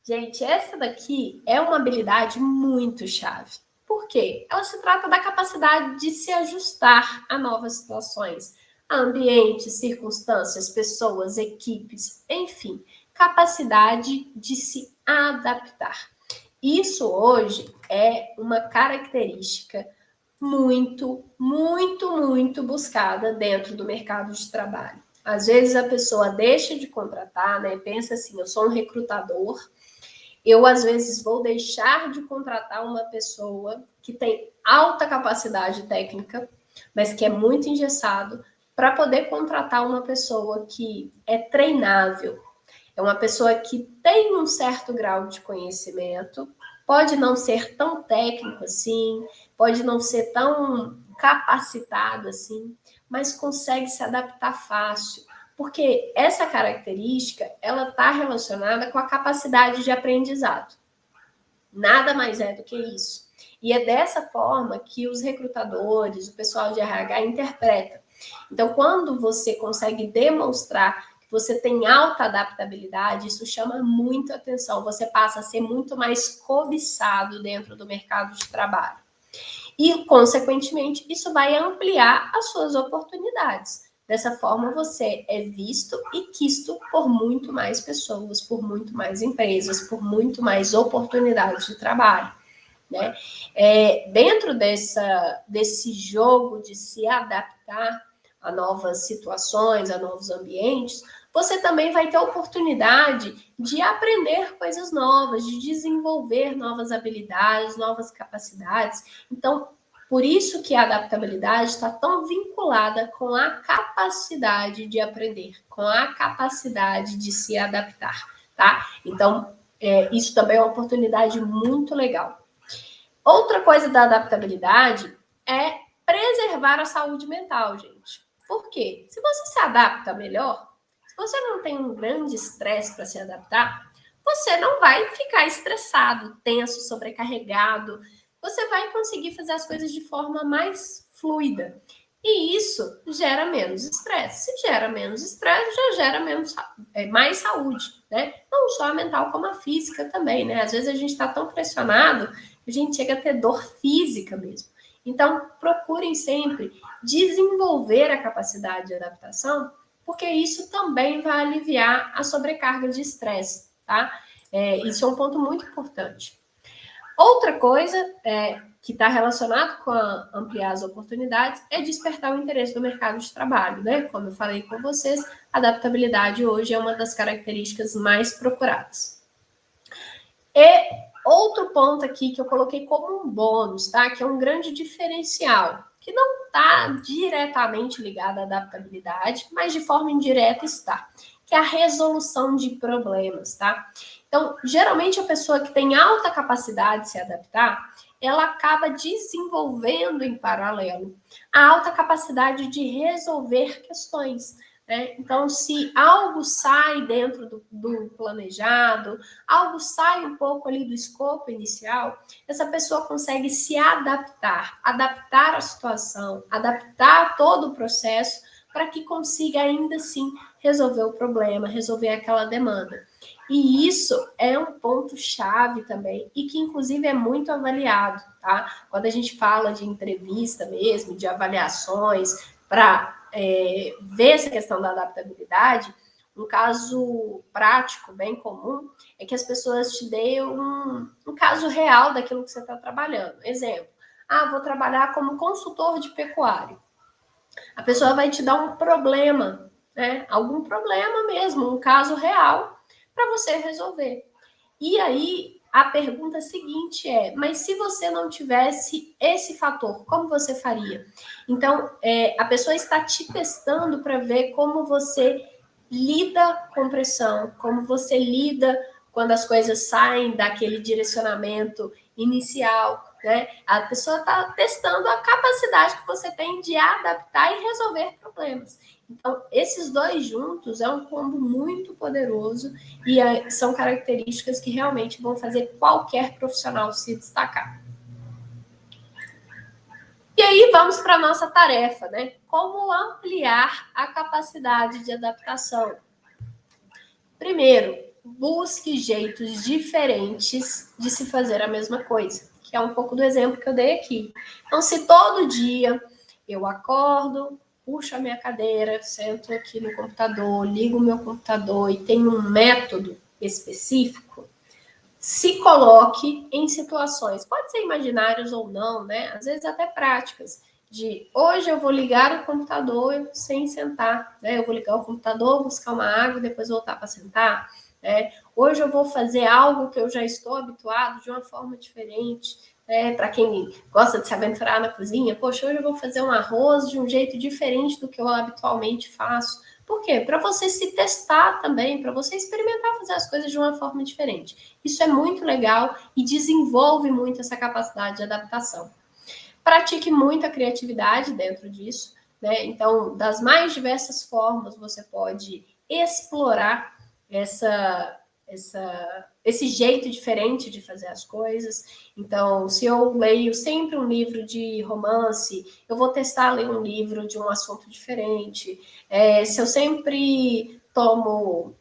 Gente, essa daqui é uma habilidade muito chave. Por quê? Ela se trata da capacidade de se ajustar a novas situações, a ambientes, circunstâncias, pessoas, equipes, enfim, capacidade de se adaptar. Isso hoje é uma característica muito, muito, muito buscada dentro do mercado de trabalho. Às vezes a pessoa deixa de contratar, né? Pensa assim, eu sou um recrutador, eu às vezes vou deixar de contratar uma pessoa que tem alta capacidade técnica, mas que é muito engessado, para poder contratar uma pessoa que é treinável, é uma pessoa que tem um certo grau de conhecimento, pode não ser tão técnico assim, pode não ser tão capacitado assim, mas consegue se adaptar fácil, porque essa característica ela está relacionada com a capacidade de aprendizado. Nada mais é do que isso. E é dessa forma que os recrutadores, o pessoal de RH interpreta. Então, quando você consegue demonstrar que você tem alta adaptabilidade, isso chama muito atenção. Você passa a ser muito mais cobiçado dentro do mercado de trabalho. E, consequentemente, isso vai ampliar as suas oportunidades. Dessa forma, você é visto e quisto por muito mais pessoas, por muito mais empresas, por muito mais oportunidades de trabalho. né? Dentro desse jogo de se adaptar a novas situações, a novos ambientes, você também vai ter a oportunidade de aprender coisas novas, de desenvolver novas habilidades, novas capacidades. Então, por isso que a adaptabilidade está tão vinculada com a capacidade de aprender, com a capacidade de se adaptar, tá? Então, isso também é uma oportunidade muito legal. Outra coisa da adaptabilidade é preservar a saúde mental, gente. Por quê? Se você se adapta melhor, se você não tem um grande estresse para se adaptar, você não vai ficar estressado, tenso, sobrecarregado. Você vai conseguir fazer as coisas de forma mais fluida. E isso gera menos estresse. Se gera menos estresse, já gera mais saúde, né? Não só a mental, como a física também, né? Às vezes a gente está tão pressionado, a gente chega a ter dor física mesmo. Então, procurem sempre desenvolver a capacidade de adaptação, porque isso também vai aliviar a sobrecarga de estresse, tá? Isso é um ponto muito importante. Outra coisa que está relacionado com ampliar as oportunidades é despertar o interesse do mercado de trabalho, né? Como eu falei com vocês, a adaptabilidade hoje é uma das características mais procuradas. E outro ponto aqui que eu coloquei como um bônus, tá? Que é um grande diferencial, que não está diretamente ligado à adaptabilidade, mas de forma indireta está, que é a resolução de problemas, tá? Então, geralmente a pessoa que tem alta capacidade de se adaptar, ela acaba desenvolvendo em paralelo a alta capacidade de resolver questões, né? Então, se algo sai dentro do planejado, algo sai um pouco ali do escopo inicial, essa pessoa consegue se adaptar a situação, adaptar todo o processo para que consiga ainda assim resolver o problema, resolver aquela demanda. E isso é um ponto-chave também, e que inclusive é muito avaliado, tá? Quando a gente fala de entrevista mesmo, de avaliações, para ver essa questão da adaptabilidade, um caso prático, bem comum, é que as pessoas te deem um caso real daquilo que você está trabalhando. Exemplo, vou trabalhar como consultor de pecuário. A pessoa vai te dar um problema, né? Algum problema mesmo, um caso real, para você resolver. E aí, a pergunta seguinte é, mas se você não tivesse esse fator, como você faria? Então, a pessoa está te testando para ver como você lida com pressão, como você lida quando as coisas saem daquele direcionamento inicial, né? A pessoa está testando a capacidade que você tem de adaptar e resolver problemas. Então, esses dois juntos é um combo muito poderoso e são características que realmente vão fazer qualquer profissional se destacar. E aí vamos para a nossa tarefa, né? Como ampliar a capacidade de adaptação? Primeiro, busque jeitos diferentes de se fazer a mesma coisa, que é um pouco do exemplo que eu dei aqui. Então, se todo dia eu acordo, puxo a minha cadeira, sento aqui no computador, ligo o meu computador e tenho um método específico, se coloque em situações, pode ser imaginárias ou não, né? Às vezes até práticas, de hoje eu vou ligar o computador sem sentar, né? Eu vou ligar o computador, buscar uma água e depois voltar para sentar, né? Hoje eu vou fazer algo que eu já estou habituado de uma forma diferente, né? Para quem gosta de se aventurar na cozinha, poxa, hoje eu vou fazer um arroz de um jeito diferente do que eu habitualmente faço. Por quê? Para você se testar também, para você experimentar fazer as coisas de uma forma diferente. Isso é muito legal e desenvolve muito essa capacidade de adaptação. Pratique muita criatividade dentro disso, né? Então, das mais diversas formas, você pode explorar esse jeito diferente de fazer as coisas. Então, se eu leio sempre um livro de romance, eu vou testar ler um livro de um assunto diferente. Se eu sempre tomo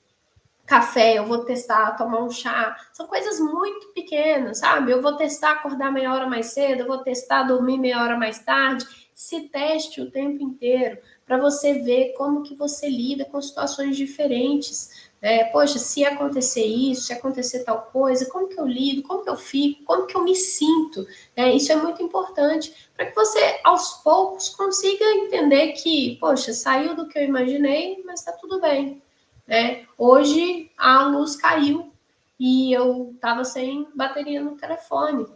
café, eu vou testar tomar um chá. São coisas muito pequenas, sabe? Eu vou testar acordar meia hora mais cedo, eu vou testar dormir meia hora mais tarde. Se teste o tempo inteiro para você ver como que você lida com situações diferentes, Poxa, se acontecer isso, se acontecer tal coisa, como que eu lido, como que eu fico, como que eu me sinto? Isso é muito importante para que você, aos poucos, consiga entender que, poxa, saiu do que eu imaginei, mas está tudo bem. Hoje a luz caiu e eu estava sem bateria no telefone.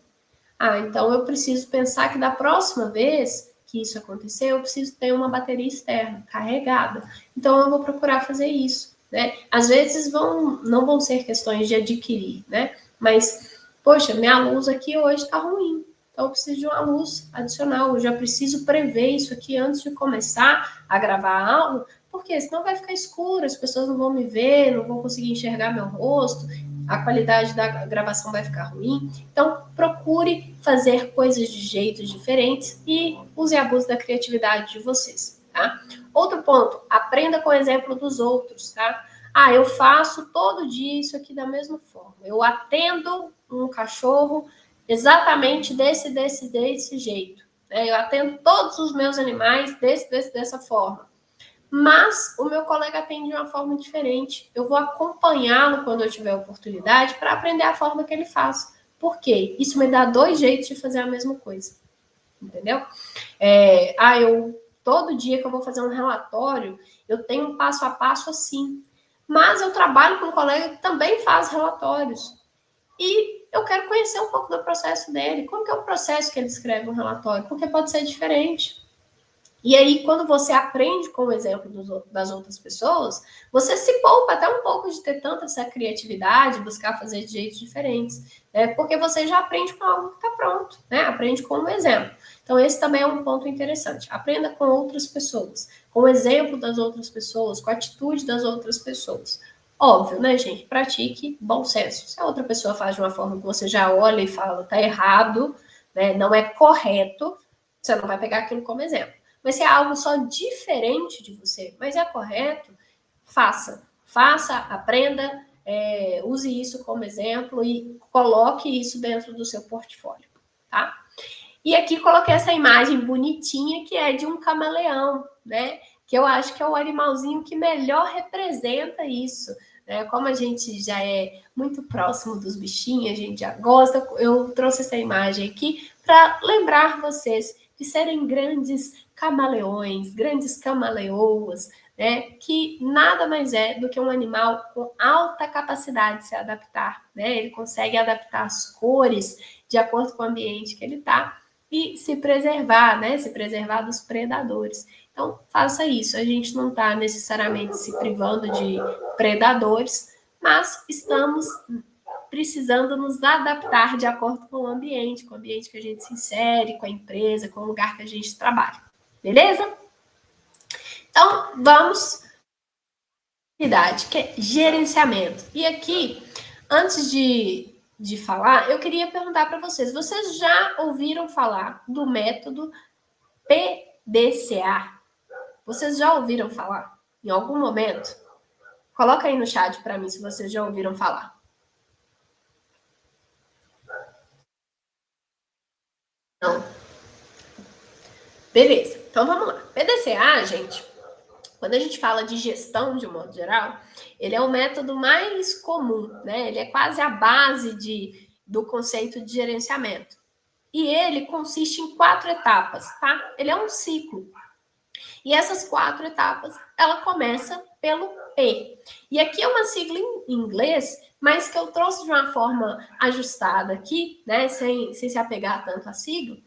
Então eu preciso pensar que da próxima vez que isso acontecer, eu preciso ter uma bateria externa carregada. Então eu vou procurar fazer isso. Às vezes não vão ser questões de adquirir, mas, poxa, minha luz aqui hoje está ruim, então eu preciso de uma luz adicional, eu já preciso prever isso aqui antes de começar a gravar a aula, porque senão vai ficar escuro, as pessoas não vão me ver, não vão conseguir enxergar meu rosto, a qualidade da gravação vai ficar ruim. Então, procure fazer coisas de jeitos diferentes e use e abuse da criatividade de vocês, tá? Outro ponto, aprenda com o exemplo dos outros, tá? Eu faço todo dia isso aqui da mesma forma. Eu atendo um cachorro exatamente desse jeito. Eu atendo todos os meus animais dessa forma. Mas o meu colega atende de uma forma diferente. Eu vou acompanhá-lo quando eu tiver oportunidade para aprender a forma que ele faz. Por quê? Isso me dá 2 jeitos de fazer a mesma coisa. Entendeu? Todo dia que eu vou fazer um relatório, eu tenho um passo a passo assim. Mas eu trabalho com um colega que também faz relatórios. E eu quero conhecer um pouco do processo dele. Como que é o processo que ele escreve um relatório? Porque pode ser diferente. E aí, quando você aprende com o exemplo das outras pessoas, você se poupa até um pouco de ter tanta essa criatividade, buscar fazer de jeitos diferentes, porque você já aprende com algo que está pronto, aprende com um exemplo. Então, esse também é um ponto interessante. Aprenda com outras pessoas, com o exemplo das outras pessoas, com a atitude das outras pessoas. Óbvio, gente? Pratique bom senso. Se a outra pessoa faz de uma forma que você já olha e fala, tá errado, não é correto, você não vai pegar aquilo como exemplo. Mas se é algo só diferente de você, mas é correto, faça, aprenda, use isso como exemplo e coloque isso dentro do seu portfólio, tá? E aqui coloquei essa imagem bonitinha que é de um camaleão, que eu acho que é o animalzinho que melhor representa isso. Como a gente já é muito próximo dos bichinhos, a gente já gosta, eu trouxe essa imagem aqui para lembrar vocês de serem grandes camaleões, grandes camaleoas, que nada mais é do que um animal com alta capacidade de se adaptar. Ele consegue adaptar as cores de acordo com o ambiente que ele está e se preservar, se preservar dos predadores. Então, faça isso. A gente não está necessariamente se privando de predadores, mas estamos precisando nos adaptar de acordo com o ambiente que a gente se insere, com a empresa, com o lugar que a gente trabalha. Beleza? Então, vamos que é gerenciamento. E aqui, antes de falar, eu queria perguntar para vocês já ouviram falar do método PDCA? Vocês já ouviram falar em algum momento? Coloca aí no chat para mim se vocês já ouviram falar. Não. Beleza, então vamos lá. PDCA, gente, quando a gente fala de gestão de um modo geral, ele é o método mais comum, Ele é quase a base do conceito de gerenciamento. E ele consiste em 4 etapas, tá? Ele é um ciclo. E essas 4 etapas, ela começa pelo P. E aqui é uma sigla em inglês, mas que eu trouxe de uma forma ajustada aqui, sem se apegar tanto à sigla,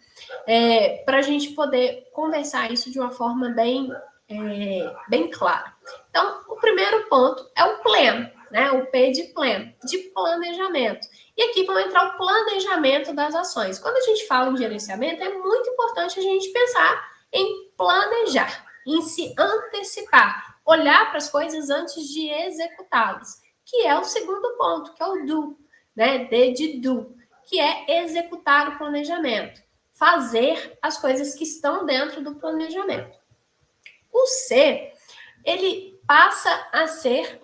para a gente poder conversar isso de uma forma bem clara. Então, o primeiro ponto é o plan, o P de plan, de planejamento. E aqui vão entrar o planejamento das ações. Quando a gente fala em gerenciamento, é muito importante a gente pensar em planejar, em se antecipar, olhar para as coisas antes de executá-las, que é o segundo ponto, que é o do, D de do, que é executar o planejamento, fazer as coisas que estão dentro do planejamento. O C, ele passa a ser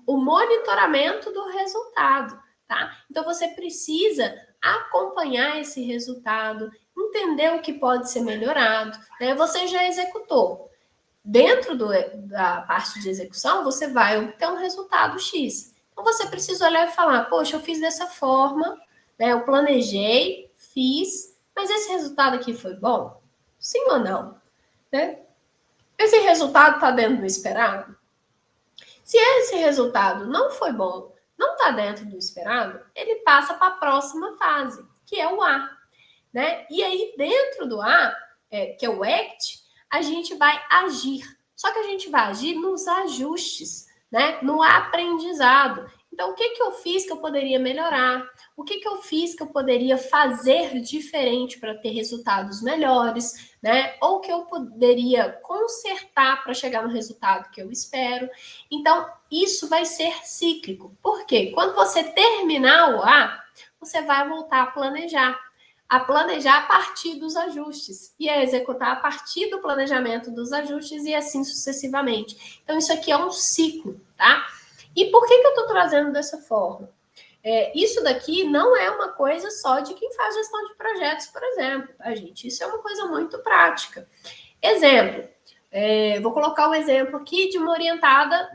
o monitoramento do resultado, tá? Então, você precisa acompanhar esse resultado, entender o que pode ser melhorado, Você já executou. dentro da parte de execução, você vai obter um resultado X. Então, você precisa olhar e falar, poxa, eu fiz dessa forma, né? Eu planejei, fiz, mas esse resultado aqui foi bom? Sim ou não? Né? Esse resultado está dentro do esperado? Se esse resultado não foi bom, não está dentro do esperado, ele passa para a próxima fase, que é o A. Né? E aí, dentro do A, que é o ACT, a gente vai agir. Só que a gente vai agir nos ajustes, né? No aprendizado. Então, o que eu fiz que eu poderia melhorar? O que eu fiz que eu poderia fazer diferente para ter resultados melhores, né? Ou que eu poderia consertar para chegar no resultado que eu espero. Então, isso vai ser cíclico. Por quê? Quando você terminar o A, você vai voltar a planejar a partir dos ajustes e a executar a partir do planejamento dos ajustes e assim sucessivamente. Então, isso aqui é um ciclo, tá? E por que eu estou trazendo dessa forma? Isso daqui não é uma coisa só de quem faz gestão de projetos, por exemplo, tá, gente? Isso é uma coisa muito prática. Exemplo, vou colocar um exemplo aqui de uma orientada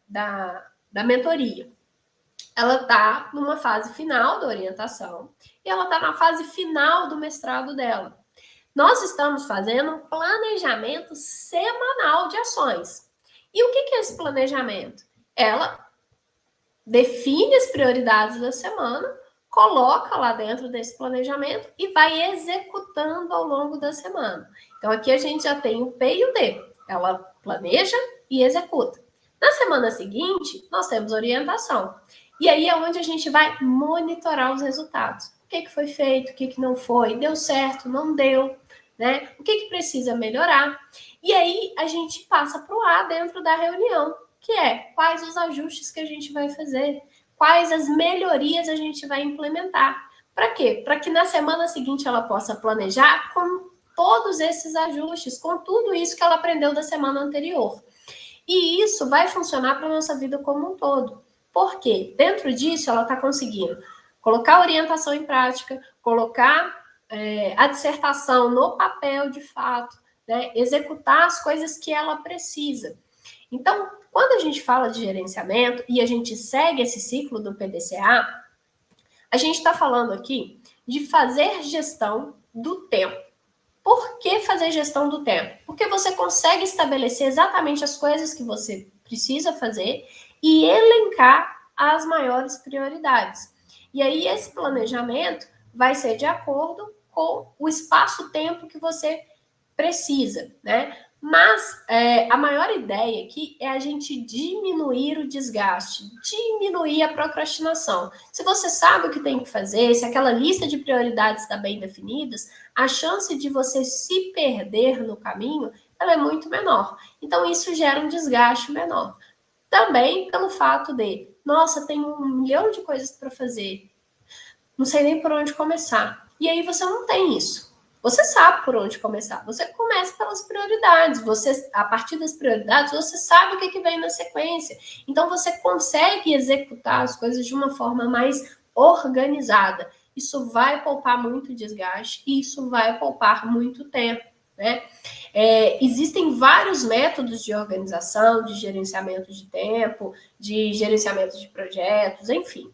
da mentoria. Ela está numa fase final da orientação e ela está na fase final do mestrado dela. Nós estamos fazendo um planejamento semanal de ações. E o que é esse planejamento? Ela define as prioridades da semana, coloca lá dentro desse planejamento e vai executando ao longo da semana. Então, aqui a gente já tem o P e o D. Ela planeja e executa. Na semana seguinte, nós temos orientação. E aí é onde a gente vai monitorar os resultados. O que foi feito, o que não foi, deu certo, não deu, né? O que precisa melhorar. E aí a gente passa para o A dentro da reunião, que é quais os ajustes que a gente vai fazer, quais as melhorias a gente vai implementar. Para quê? Para que na semana seguinte ela possa planejar com todos esses ajustes, com tudo isso que ela aprendeu da semana anterior. E isso vai funcionar para a nossa vida como um todo. Por quê? Dentro disso, ela está conseguindo colocar a orientação em prática, colocar a dissertação no papel de fato, né? Executar as coisas que ela precisa. Então, quando a gente fala de gerenciamento e a gente segue esse ciclo do PDCA, a gente está falando aqui de fazer gestão do tempo. Por que fazer gestão do tempo? Porque você consegue estabelecer exatamente as coisas que você precisa fazer e elencar as maiores prioridades. E aí, esse planejamento vai ser de acordo com o espaço-tempo que você precisa, né? Mas a maior ideia aqui é a gente diminuir o desgaste, diminuir a procrastinação. Se você sabe o que tem que fazer, se aquela lista de prioridades está bem definidas, a chance de você se perder no caminho ela é muito menor. Então, isso gera um desgaste menor. Também pelo fato de, nossa, tem 1 milhão de coisas para fazer, não sei nem por onde começar. E aí você não tem isso. Você sabe por onde começar. Você começa pelas prioridades. Você, a partir das prioridades, você sabe o que vem na sequência. Então, você consegue executar as coisas de uma forma mais organizada. Isso vai poupar muito desgaste e isso vai poupar muito tempo, né? Existem vários métodos de organização, de gerenciamento de tempo, de gerenciamento de projetos, enfim.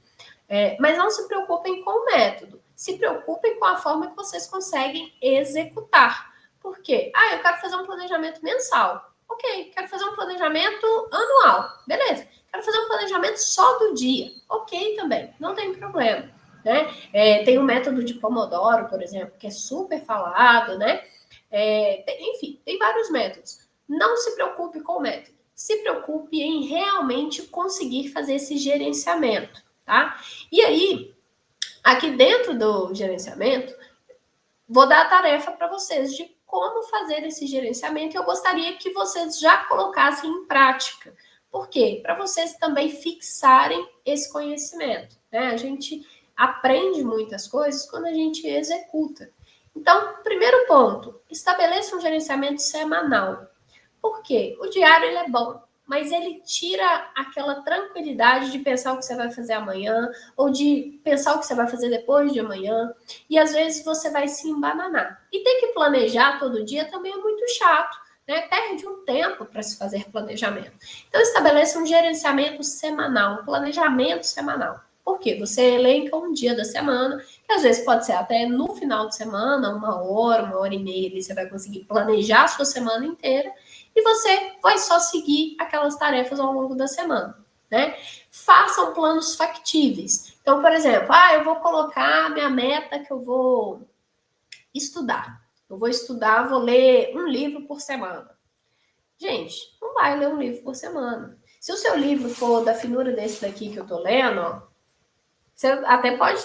Mas não se preocupem com o método. Se preocupem com a forma que vocês conseguem executar. Por quê? Eu quero fazer um planejamento mensal. Ok. Quero fazer um planejamento anual. Beleza. Quero fazer um planejamento só do dia. Ok também. Não tem problema. Né? Tem o método de Pomodoro, por exemplo, que é super falado, né? Enfim, tem vários métodos. Não se preocupe com o método. Se preocupe em realmente conseguir fazer esse gerenciamento, tá? E aí, aqui dentro do gerenciamento, vou dar a tarefa para vocês de como fazer esse gerenciamento. Eu gostaria que vocês já colocassem em prática. Por quê? Para vocês também fixarem esse conhecimento, né? A gente aprende muitas coisas quando a gente executa. Então, primeiro ponto, estabeleça um gerenciamento semanal. Por quê? O diário ele é bom, mas ele tira aquela tranquilidade de pensar o que você vai fazer amanhã ou de pensar o que você vai fazer depois de amanhã. E às vezes você vai se embananar. E ter que planejar todo dia também é muito chato. né? Perde um tempo para se fazer planejamento. Então, estabeleça um gerenciamento semanal, um planejamento semanal. Por quê? Você elenca um dia da semana, que às vezes pode ser até no final de semana, 1 hora e meia, ali você vai conseguir planejar a sua semana inteira, e você vai só seguir aquelas tarefas ao longo da semana, né? Façam planos factíveis. Então, por exemplo, eu vou colocar minha meta que eu vou estudar. Eu vou estudar, vou ler um livro por semana. Gente, não vai ler um livro por semana. Se o seu livro for da finura desse daqui que eu tô lendo, ó, você até pode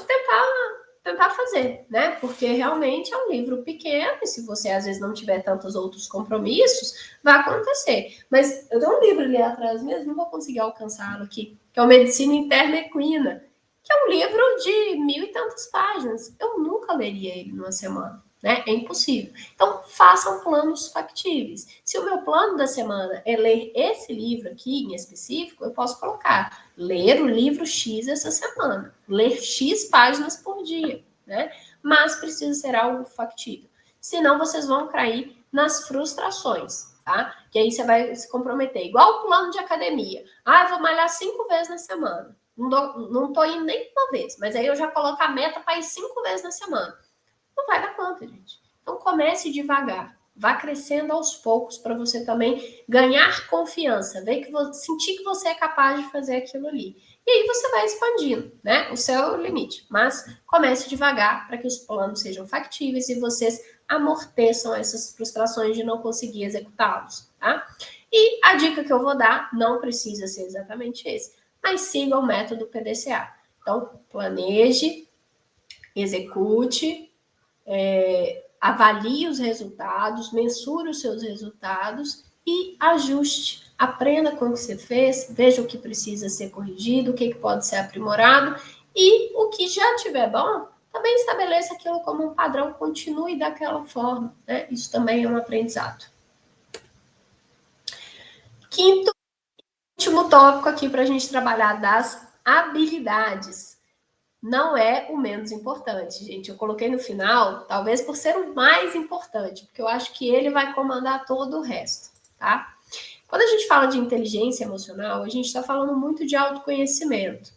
tentar fazer, né? Porque realmente é um livro pequeno e se você às vezes não tiver tantos outros compromissos, vai acontecer. Mas eu tenho um livro ali atrás mesmo, não vou conseguir alcançá-lo aqui, que é o Medicina Interna Equina, que é um livro de 1000 e tantas páginas. Eu nunca leria ele numa semana, né? É impossível. Então, façam planos factíveis. Se o meu plano da semana é ler esse livro aqui em específico, eu posso colocar ler o livro X essa semana, ler X páginas por dia, né? Mas precisa ser algo factível. Senão, vocês vão cair nas frustrações, tá? Que aí você vai se comprometer. Igual o plano de academia. Eu vou malhar 5 vezes na semana. Não tô indo nem uma vez, mas aí eu já coloco a meta para ir 5 vezes na semana. Não vai dar conta, gente. Então comece devagar, vá crescendo aos poucos para você também ganhar confiança, sentir que você é capaz de fazer aquilo ali. E aí você vai expandindo, né? O seu limite. Mas comece devagar para que os planos sejam factíveis e vocês amorteçam essas frustrações de não conseguir executá-los, tá? E a dica que eu vou dar não precisa ser exatamente esse, mas siga o método PDCA. Então, planeje, execute, avalie os resultados, mensure os seus resultados e ajuste. Aprenda com o que você fez, veja o que precisa ser corrigido, o que pode ser aprimorado e o que já estiver bom, também estabeleça aquilo como um padrão, continue daquela forma, né? Isso também é um aprendizado. Quinto, último tópico aqui para a gente trabalhar das habilidades. Não é o menos importante, gente. Eu coloquei no final, talvez por ser o mais importante, porque eu acho que ele vai comandar todo o resto, tá? Quando a gente fala de inteligência emocional, a gente está falando muito de autoconhecimento.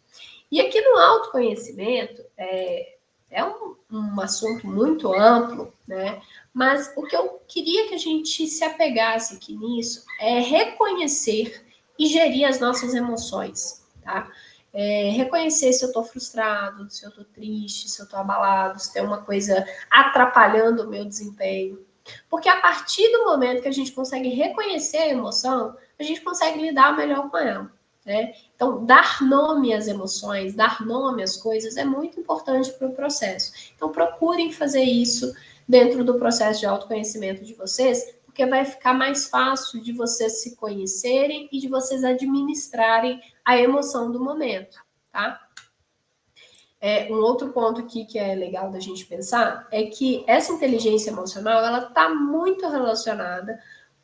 E aqui no autoconhecimento é um assunto muito amplo, né? Mas o que eu queria que a gente se apegasse aqui nisso é reconhecer e gerir as nossas emoções, tá? Reconhecer se eu estou frustrado, se eu estou triste, se eu estou abalado, se tem uma coisa atrapalhando o meu desempenho. Porque a partir do momento que a gente consegue reconhecer a emoção, a gente consegue lidar melhor com ela, né? Então, dar nome às emoções, dar nome às coisas é muito importante para o processo. Então, procurem fazer isso dentro do processo de autoconhecimento de vocês, porque vai ficar mais fácil de vocês se conhecerem e de vocês administrarem a emoção do momento, tá? Um outro ponto aqui que é legal da gente pensar é que essa inteligência emocional, ela está muito relacionada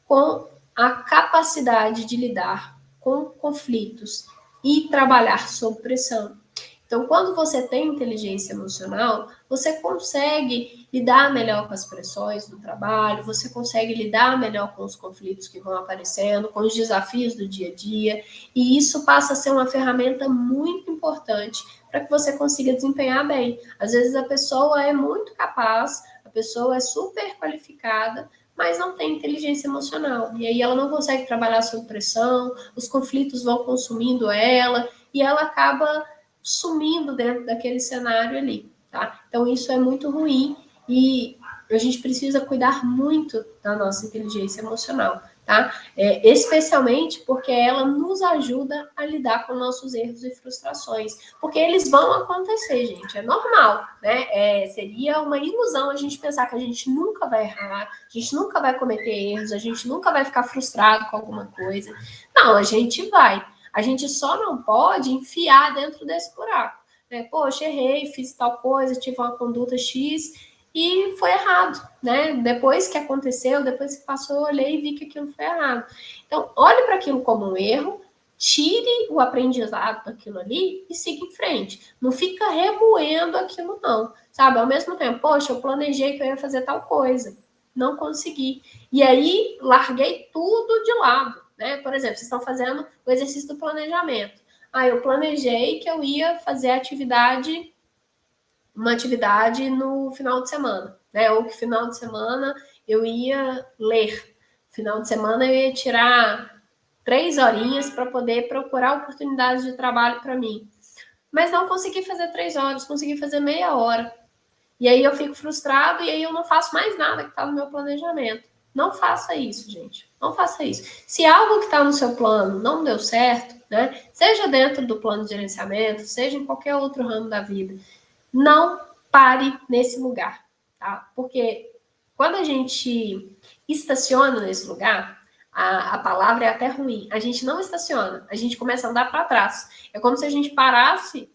com a capacidade de lidar com conflitos e trabalhar sob pressão. Então, quando você tem inteligência emocional, você consegue lidar melhor com as pressões do trabalho, você consegue lidar melhor com os conflitos que vão aparecendo, com os desafios do dia a dia, e isso passa a ser uma ferramenta muito importante para que você consiga desempenhar bem. Às vezes a pessoa é muito capaz, a pessoa é super qualificada, mas não tem inteligência emocional. E aí ela não consegue trabalhar sob pressão, os conflitos vão consumindo ela, e ela acaba sumindo dentro daquele cenário ali, tá? Então isso é muito ruim e a gente precisa cuidar muito da nossa inteligência emocional, tá? Especialmente porque ela nos ajuda a lidar com nossos erros e frustrações, porque eles vão acontecer, gente, é normal, né? Seria uma ilusão a gente pensar que a gente nunca vai errar, a gente nunca vai cometer erros, a gente nunca vai ficar frustrado com alguma coisa. Não, a gente vai. A gente só não pode enfiar dentro desse buraco, né? Poxa, errei, fiz tal coisa, tive uma conduta X e foi errado, né? Depois que aconteceu, depois que passou, eu olhei e vi que aquilo foi errado. Então, olhe para aquilo como um erro, tire o aprendizado daquilo ali e siga em frente. Não fica remoendo aquilo, não, sabe? Ao mesmo tempo, poxa, eu planejei que eu ia fazer tal coisa. Não consegui. E aí, larguei tudo de lado, né? Por exemplo, vocês estão fazendo o exercício do planejamento. Eu planejei que eu ia fazer uma atividade no final de semana, né? Ou que final de semana eu ia ler. Final de semana eu ia tirar 3 horinhas para poder procurar oportunidades de trabalho para mim. Mas não consegui fazer 3 horas, consegui fazer meia hora. E aí eu fico frustrado e aí eu não faço mais nada que está no meu planejamento. Não faça isso, gente. Não faça isso. Se algo que está no seu plano não deu certo, né? Seja dentro do plano de gerenciamento, seja em qualquer outro ramo da vida, não pare nesse lugar, tá? Porque quando a gente estaciona nesse lugar, a palavra é até ruim. A gente não estaciona, a gente começa a andar para trás. É como se a gente parasse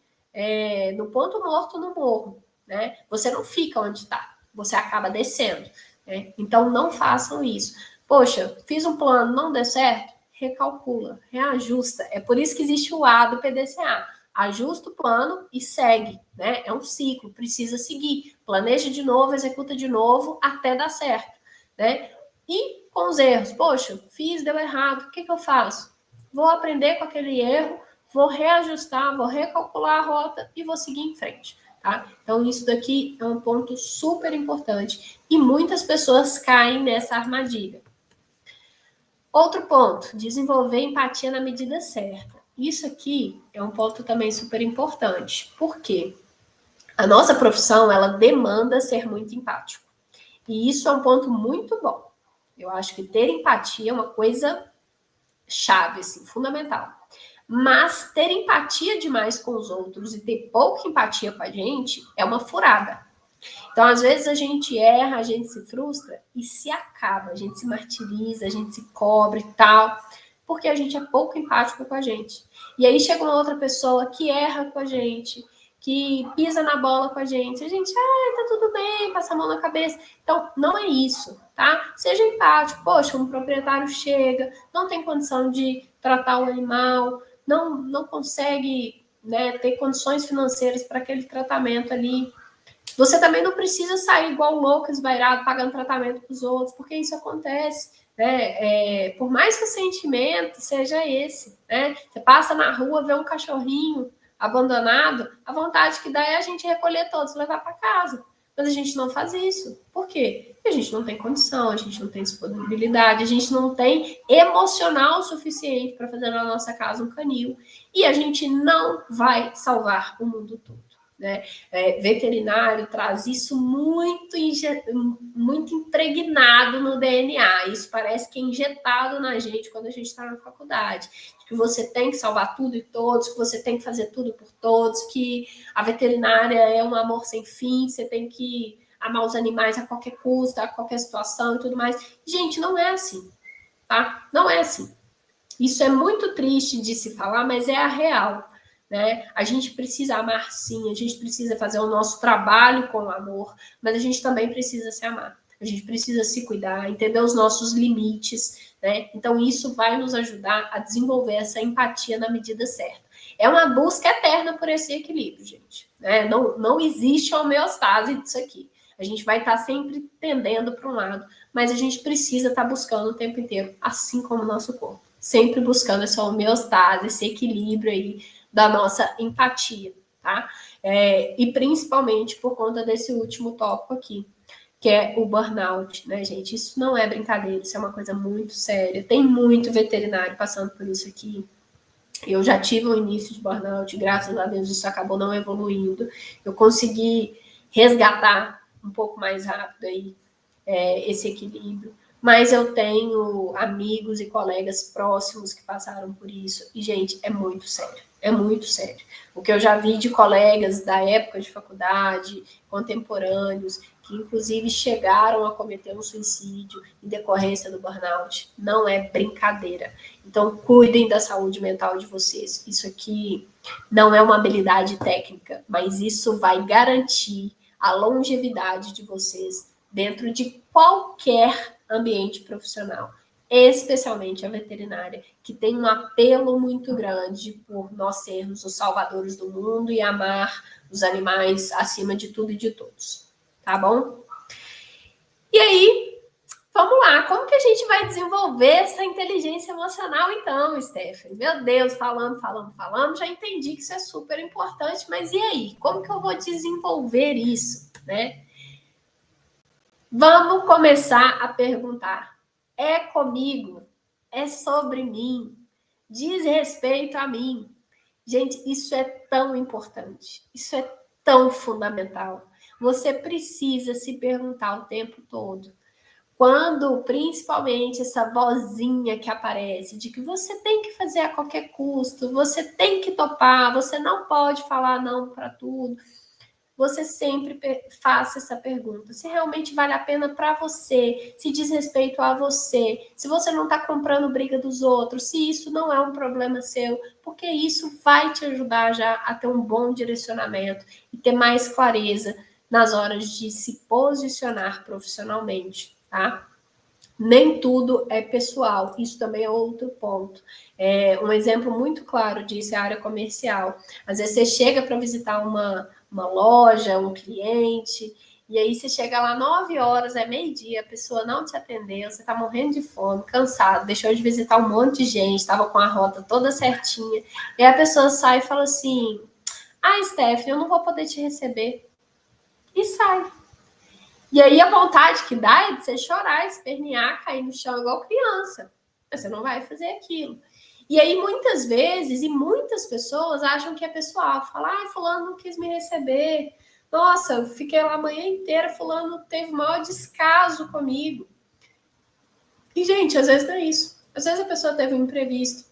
no ponto morto no morro, né? Você não fica onde está, você acaba descendo. Né? Então não façam isso. Poxa, fiz um plano, não deu certo? Recalcula, reajusta. É por isso que existe o A do PDCA. Ajusta o plano e segue, né? É um ciclo, precisa seguir. Planeja de novo, executa de novo, até dar certo, né? E com os erros, poxa, fiz, deu errado, o que eu faço? Vou aprender com aquele erro, vou reajustar, vou recalcular a rota e vou seguir em frente, tá? Então, isso daqui é um ponto super importante e muitas pessoas caem nessa armadilha. Outro ponto, desenvolver empatia na medida certa. Isso aqui é um ponto também super importante. Por quê? A nossa profissão, ela demanda ser muito empático. E isso é um ponto muito bom. Eu acho que ter empatia é uma coisa chave, assim, fundamental. Mas ter empatia demais com os outros e ter pouca empatia com a gente é uma furada. Então, às vezes, a gente erra, a gente se frustra e se acaba, a gente se martiriza, a gente se cobre e tal, porque a gente é pouco empático com a gente. E aí chega uma outra pessoa que erra com a gente, que pisa na bola com a gente, tá tudo bem, passa a mão na cabeça. Então, não é isso, tá? Seja empático. Poxa, um proprietário chega, não tem condição de tratar o animal, não consegue, né, ter condições financeiras para aquele tratamento ali. Você também não precisa sair igual louco, esvairado, pagando tratamento para os outros, porque isso acontece. Né? Por mais que o sentimento seja esse, né? Você passa na rua, vê um cachorrinho abandonado, a vontade que dá é a gente recolher todos e levar para casa. Mas a gente não faz isso. Por quê? Porque a gente não tem condição, a gente não tem disponibilidade, a gente não tem emocional suficiente para fazer na nossa casa um canil. E a gente não vai salvar o mundo todo. Né? Veterinário traz isso muito impregnado no DNA. Isso parece que é injetado na gente quando a gente está na faculdade. Que você tem que salvar tudo e todos, que você tem que fazer tudo por todos, que a veterinária é um amor sem fim, você tem que amar os animais a qualquer custo, a qualquer situação e tudo mais. Gente, não é assim, tá? Não é assim. Isso é muito triste de se falar, mas é a real. Né? A gente precisa amar sim, a gente precisa fazer o nosso trabalho com amor, mas a gente também precisa se amar. A gente precisa se cuidar, entender os nossos limites, né? Então isso vai nos ajudar a desenvolver essa empatia na medida certa. É uma busca eterna por esse equilíbrio, gente. Né? Não existe homeostase disso aqui. A gente vai estar sempre tendendo para um lado, mas a gente precisa estar buscando o tempo inteiro, assim como o nosso corpo. Sempre buscando essa homeostase, esse equilíbrio aí da nossa empatia, tá? E principalmente por conta desse último tópico aqui, que é o burnout, né, gente? Isso não é brincadeira, isso é uma coisa muito séria. Tem muito veterinário passando por isso aqui. Eu já tive um início de burnout, graças a Deus isso acabou não evoluindo. Eu consegui resgatar um pouco mais rápido aí esse equilíbrio. Mas eu tenho amigos e colegas próximos que passaram por isso. E, gente, é muito sério. É muito sério. O que eu já vi de colegas da época de faculdade, contemporâneos, que inclusive chegaram a cometer um suicídio em decorrência do burnout, não é brincadeira. Então, cuidem da saúde mental de vocês. Isso aqui não é uma habilidade técnica, mas isso vai garantir a longevidade de vocês dentro de qualquer ambiente profissional, especialmente a veterinária, que tem um apelo muito grande por nós sermos os salvadores do mundo e amar os animais acima de tudo e de todos, tá bom? E aí, Vamos lá, como que a gente vai desenvolver essa inteligência emocional então, Stephanie? Meu Deus, falando, já entendi que isso é super importante, mas e aí? Como que eu vou desenvolver isso, né? Vamos começar a perguntar. É comigo? É sobre mim? Diz respeito a mim? Gente, isso é tão importante. Isso é tão fundamental. Você precisa se perguntar o tempo todo. Quando, principalmente, essa vozinha que aparece de que você tem que fazer a qualquer custo, você tem que topar, você não pode falar não para tudo, você sempre faça essa pergunta. Se realmente vale a pena para você, se diz respeito a você, se você não está comprando briga dos outros, se isso não é um problema seu, porque isso vai te ajudar já a ter um bom direcionamento e ter mais clareza nas horas de se posicionar profissionalmente, tá? Nem tudo é pessoal, isso também é outro ponto. Um exemplo muito claro disso é a área comercial. Às vezes você chega para visitar uma loja, um cliente, e aí você chega lá 9 horas, é meio-dia, a pessoa não te atendeu, você está morrendo de fome, cansado, deixou de visitar um monte de gente, estava com a rota toda certinha, e a pessoa sai e fala assim: ah, Stephanie, eu não vou poder te receber. E sai. E aí a vontade que dá é de você chorar, espernear, cair no chão igual criança. Mas você não vai fazer aquilo. E aí muitas vezes, e muitas pessoas acham que é pessoal. Fala, ai, fulano não quis me receber. Nossa, eu fiquei lá a manhã inteira, fulano teve o maior descaso comigo. E, gente, às vezes não é isso. Às vezes a pessoa teve um imprevisto.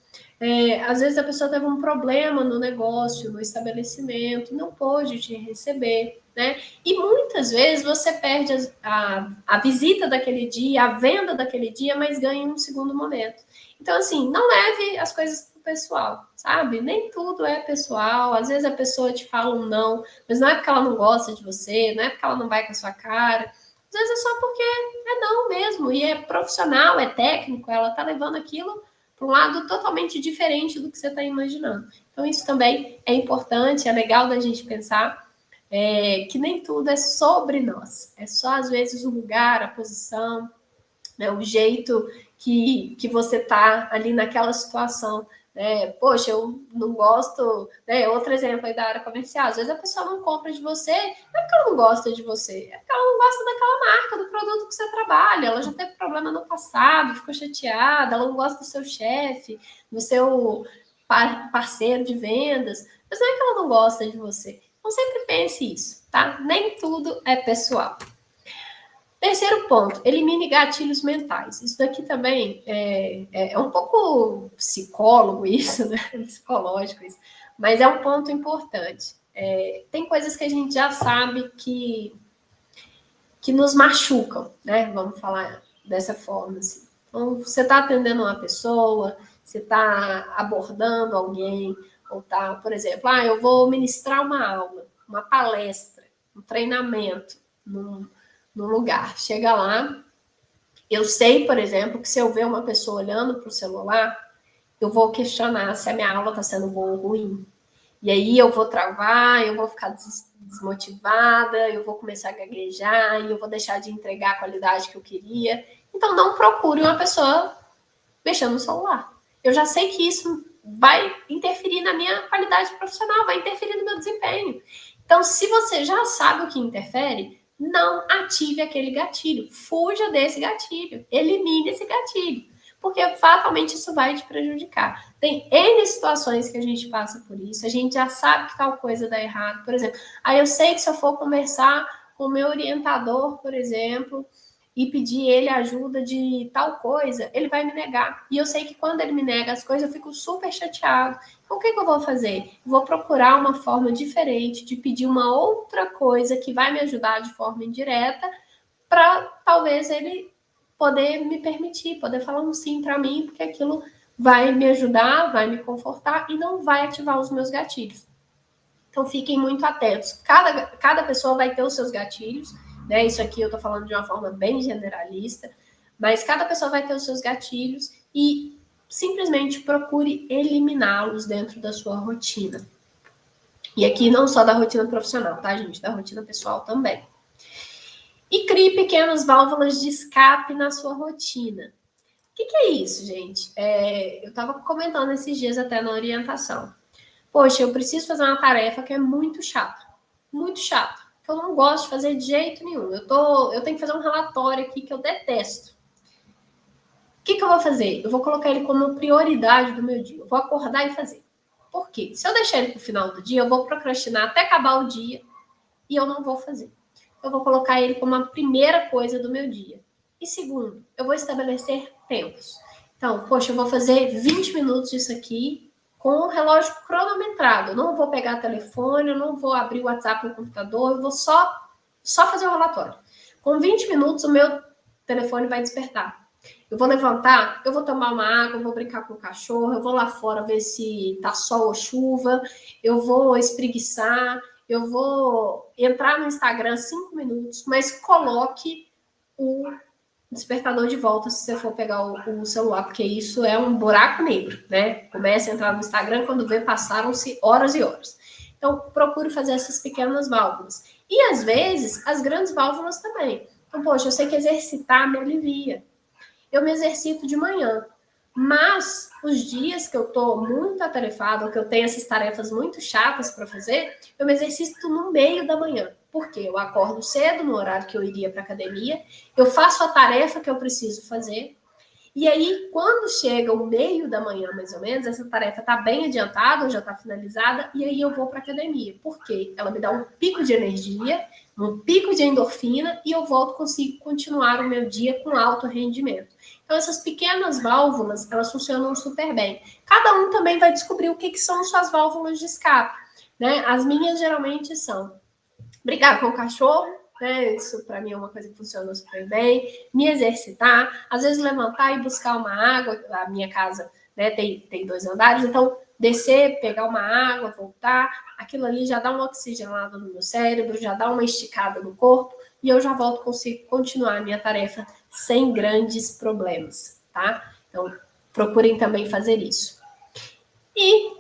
Às vezes a pessoa teve um problema no negócio, no estabelecimento, não pôde te receber, né? E muitas vezes você perde a visita daquele dia, a venda daquele dia, mas ganha em um segundo momento. Então, assim, não leve as coisas pro pessoal, sabe? Nem tudo é pessoal. Às vezes a pessoa te fala um não, mas não é porque ela não gosta de você, não é porque ela não vai com a sua cara. Às vezes é só porque é não mesmo, e é profissional, é técnico, ela tá levando aquilo para um lado totalmente diferente do que você está imaginando. Então, isso também é importante, é legal da gente pensar que nem tudo é sobre nós. É só, às vezes, o lugar, a posição, né, o jeito que você está ali naquela situação. Poxa, eu não gosto. Né, outro exemplo aí da área comercial. Às vezes a pessoa não compra de você, não é porque ela não gosta de você, é porque ela não gosta daquela marca, do produto que você trabalha. Ela já teve problema no passado, ficou chateada, ela não gosta do seu chefe, do seu parceiro de vendas, mas não é que ela não gosta de você. Então sempre pense isso, tá? Nem tudo é pessoal. Terceiro ponto, elimine gatilhos mentais. Isso daqui também é um pouco psicólogo isso, né? Psicológico isso, mas é um ponto importante. Tem coisas que a gente já sabe que nos machucam, né? Vamos falar dessa forma, assim. Então, você está atendendo uma pessoa, você está abordando alguém, ou tá, por exemplo, eu vou ministrar uma aula, uma palestra, um treinamento num lugar. Chega lá, eu sei, por exemplo, que se eu ver uma pessoa olhando para o celular, eu vou questionar se a minha aula está sendo boa ou ruim. E aí eu vou travar, eu vou ficar desmotivada, eu vou começar a gaguejar e eu vou deixar de entregar a qualidade que eu queria. Então, não procure uma pessoa mexendo no celular. Eu já sei que isso vai interferir na minha qualidade profissional, vai interferir no meu desempenho. Então, se você já sabe o que interfere, não ative aquele gatilho. Fuja desse gatilho. Elimine esse gatilho. Porque fatalmente isso vai te prejudicar. Tem N situações que a gente passa por isso, a gente já sabe que tal coisa dá errado. Por exemplo, eu sei que se eu for conversar com o meu orientador, por exemplo, e pedir ele ajuda de tal coisa, ele vai me negar. E eu sei que quando ele me nega as coisas, eu fico super chateado. Então, o que eu vou fazer? Eu vou procurar uma forma diferente de pedir uma outra coisa que vai me ajudar de forma indireta, para talvez ele poder me permitir, poder falar um sim para mim, porque aquilo vai me ajudar, vai me confortar e não vai ativar os meus gatilhos. Então, fiquem muito atentos. Cada pessoa vai ter os seus gatilhos, né? Isso aqui eu estou falando de uma forma bem generalista, mas cada pessoa vai ter os seus gatilhos e simplesmente procure eliminá-los dentro da sua rotina. E aqui não só da rotina profissional, tá, gente? Da rotina pessoal também. E crie pequenas válvulas de escape na sua rotina. O que é isso, gente? Eu estava comentando esses dias até na orientação. Poxa, eu preciso fazer uma tarefa que é muito chata, que eu não gosto de fazer de jeito nenhum. Eu tenho que fazer um relatório aqui que eu detesto. O que eu vou fazer? Eu vou colocar ele como prioridade do meu dia. Eu vou acordar e fazer. Por quê? Se eu deixar ele para o final do dia, eu vou procrastinar até acabar o dia e eu não vou fazer. Eu vou colocar ele como a primeira coisa do meu dia. E segundo, eu vou estabelecer tempos. Então, poxa, eu vou fazer 20 minutos disso aqui com o relógio cronometrado. Eu não vou pegar telefone, eu não vou abrir o WhatsApp no computador, eu vou só fazer o relatório. Com 20 minutos, o meu telefone vai despertar. Eu vou levantar, eu vou tomar uma água, eu vou brincar com o cachorro, eu vou lá fora ver se tá sol ou chuva, eu vou espreguiçar, eu vou entrar no Instagram 5 minutos, mas coloque o despertador de volta se você for pegar o celular, porque isso é um buraco negro, né? Comece a entrar no Instagram, quando vê, passaram-se horas e horas. Então, procure fazer essas pequenas válvulas. E, às vezes, as grandes válvulas também. Então, poxa, eu sei que exercitar me alivia. Eu me exercito de manhã. Mas os dias que eu estou muito atarefada, ou que eu tenho essas tarefas muito chatas para fazer, eu me exercito no meio da manhã. Porque eu acordo cedo, no horário que eu iria para a academia, eu faço a tarefa que eu preciso fazer, e aí, quando chega o meio da manhã, mais ou menos, essa tarefa está bem adiantada, já está finalizada, e aí eu vou para a academia. Por quê? Ela me dá um pico de energia, um pico de endorfina, e eu volto, consigo continuar o meu dia com alto rendimento. Então, essas pequenas válvulas, elas funcionam super bem. Cada um também vai descobrir o que são suas válvulas de escape, né? As minhas, geralmente, são brigar com o cachorro, né? Isso para mim é uma coisa que funciona super bem. Me exercitar, às vezes levantar e buscar uma água. A minha casa, né, tem 2 andares, então descer, pegar uma água, voltar, aquilo ali já dá uma oxigenada no meu cérebro, já dá uma esticada no corpo e eu já volto, consigo continuar a minha tarefa sem grandes problemas, tá? Então, procurem também fazer isso. E,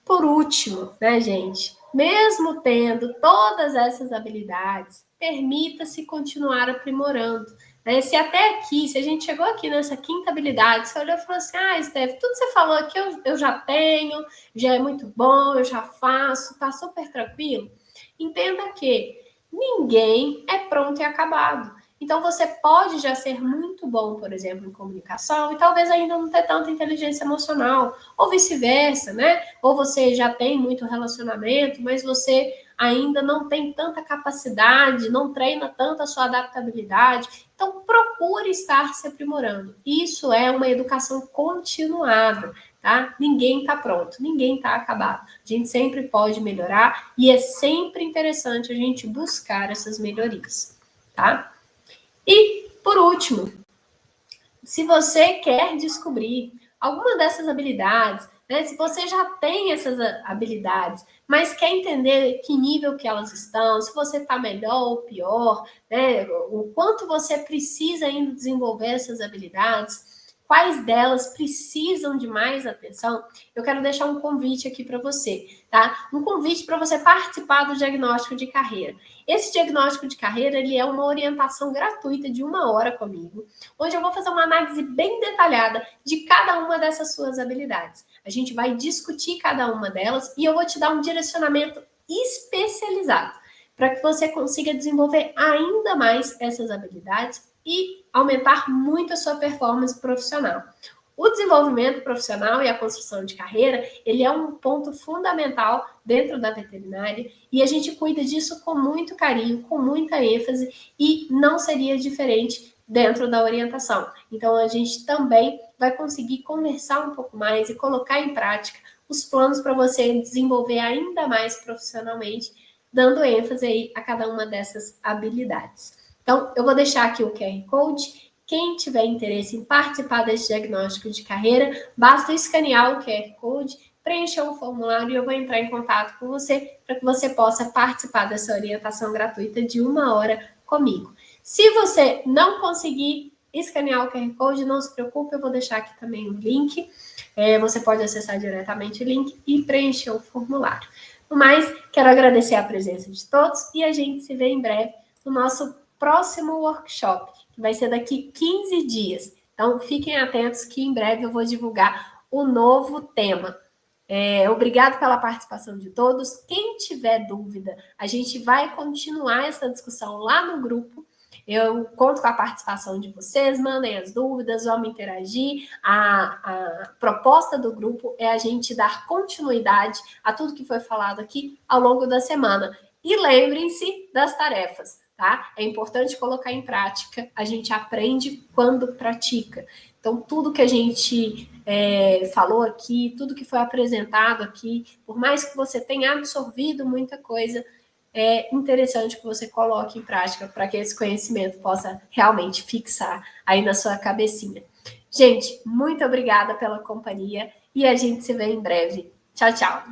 por último, né, gente? Mesmo tendo todas essas habilidades, permita-se continuar aprimorando. Né? Se até aqui, se a gente chegou aqui nessa quinta habilidade, você olhou e falou assim, Steph, tudo que você falou aqui eu já tenho, já é muito bom, eu já faço, tá super tranquilo. Entenda que ninguém é pronto e acabado. Então, você pode já ser muito bom, por exemplo, em comunicação e talvez ainda não ter tanta inteligência emocional, ou vice-versa, né? Ou você já tem muito relacionamento, mas você ainda não tem tanta capacidade, não treina tanto a sua adaptabilidade. Então, procure estar se aprimorando. Isso é uma educação continuada, tá? Ninguém está pronto, ninguém está acabado. A gente sempre pode melhorar e é sempre interessante a gente buscar essas melhorias, tá? E, por último, se você quer descobrir alguma dessas habilidades, né, se você já tem essas habilidades, mas quer entender que nível que elas estão, se você está melhor ou pior, né, o quanto você precisa ainda desenvolver essas habilidades, quais delas precisam de mais atenção, eu quero deixar um convite aqui para você, tá? Um convite para você participar do diagnóstico de carreira. Esse diagnóstico de carreira, ele é uma orientação gratuita de 1 hora comigo, onde eu vou fazer uma análise bem detalhada de cada uma dessas suas habilidades. A gente vai discutir cada uma delas e eu vou te dar um direcionamento especializado para que você consiga desenvolver ainda mais essas habilidades e aumentar muito a sua performance profissional. O desenvolvimento profissional e a construção de carreira, ele é um ponto fundamental dentro da veterinária e a gente cuida disso com muito carinho, com muita ênfase e não seria diferente dentro da orientação. Então, a gente também vai conseguir conversar um pouco mais e colocar em prática os planos para você desenvolver ainda mais profissionalmente, dando ênfase aí a cada uma dessas habilidades. Então, eu vou deixar aqui o QR Code. Quem tiver interesse em participar desse diagnóstico de carreira, basta escanear o QR Code, preencher um formulário e eu vou entrar em contato com você para que você possa participar dessa orientação gratuita de 1 hora comigo. Se você não conseguir escanear o QR Code, não se preocupe, eu vou deixar aqui também o link. Você pode acessar diretamente o link e preencher o formulário. No mais, quero agradecer a presença de todos e a gente se vê em breve no nosso próximo workshop, que vai ser daqui 15 dias. Então, fiquem atentos que em breve eu vou divulgar o novo tema. Obrigado pela participação de todos. Quem tiver dúvida, a gente vai continuar essa discussão lá no grupo. Eu conto com a participação de vocês, mandem as dúvidas, vamos interagir. A proposta do grupo é a gente dar continuidade a tudo que foi falado aqui ao longo da semana. E lembrem-se das tarefas, tá? É importante colocar em prática. A gente aprende quando pratica. Então, tudo que a gente falou aqui, tudo que foi apresentado aqui, por mais que você tenha absorvido muita coisa, é interessante que você coloque em prática para que esse conhecimento possa realmente fixar aí na sua cabecinha. Gente, muito obrigada pela companhia e a gente se vê em breve. Tchau, tchau!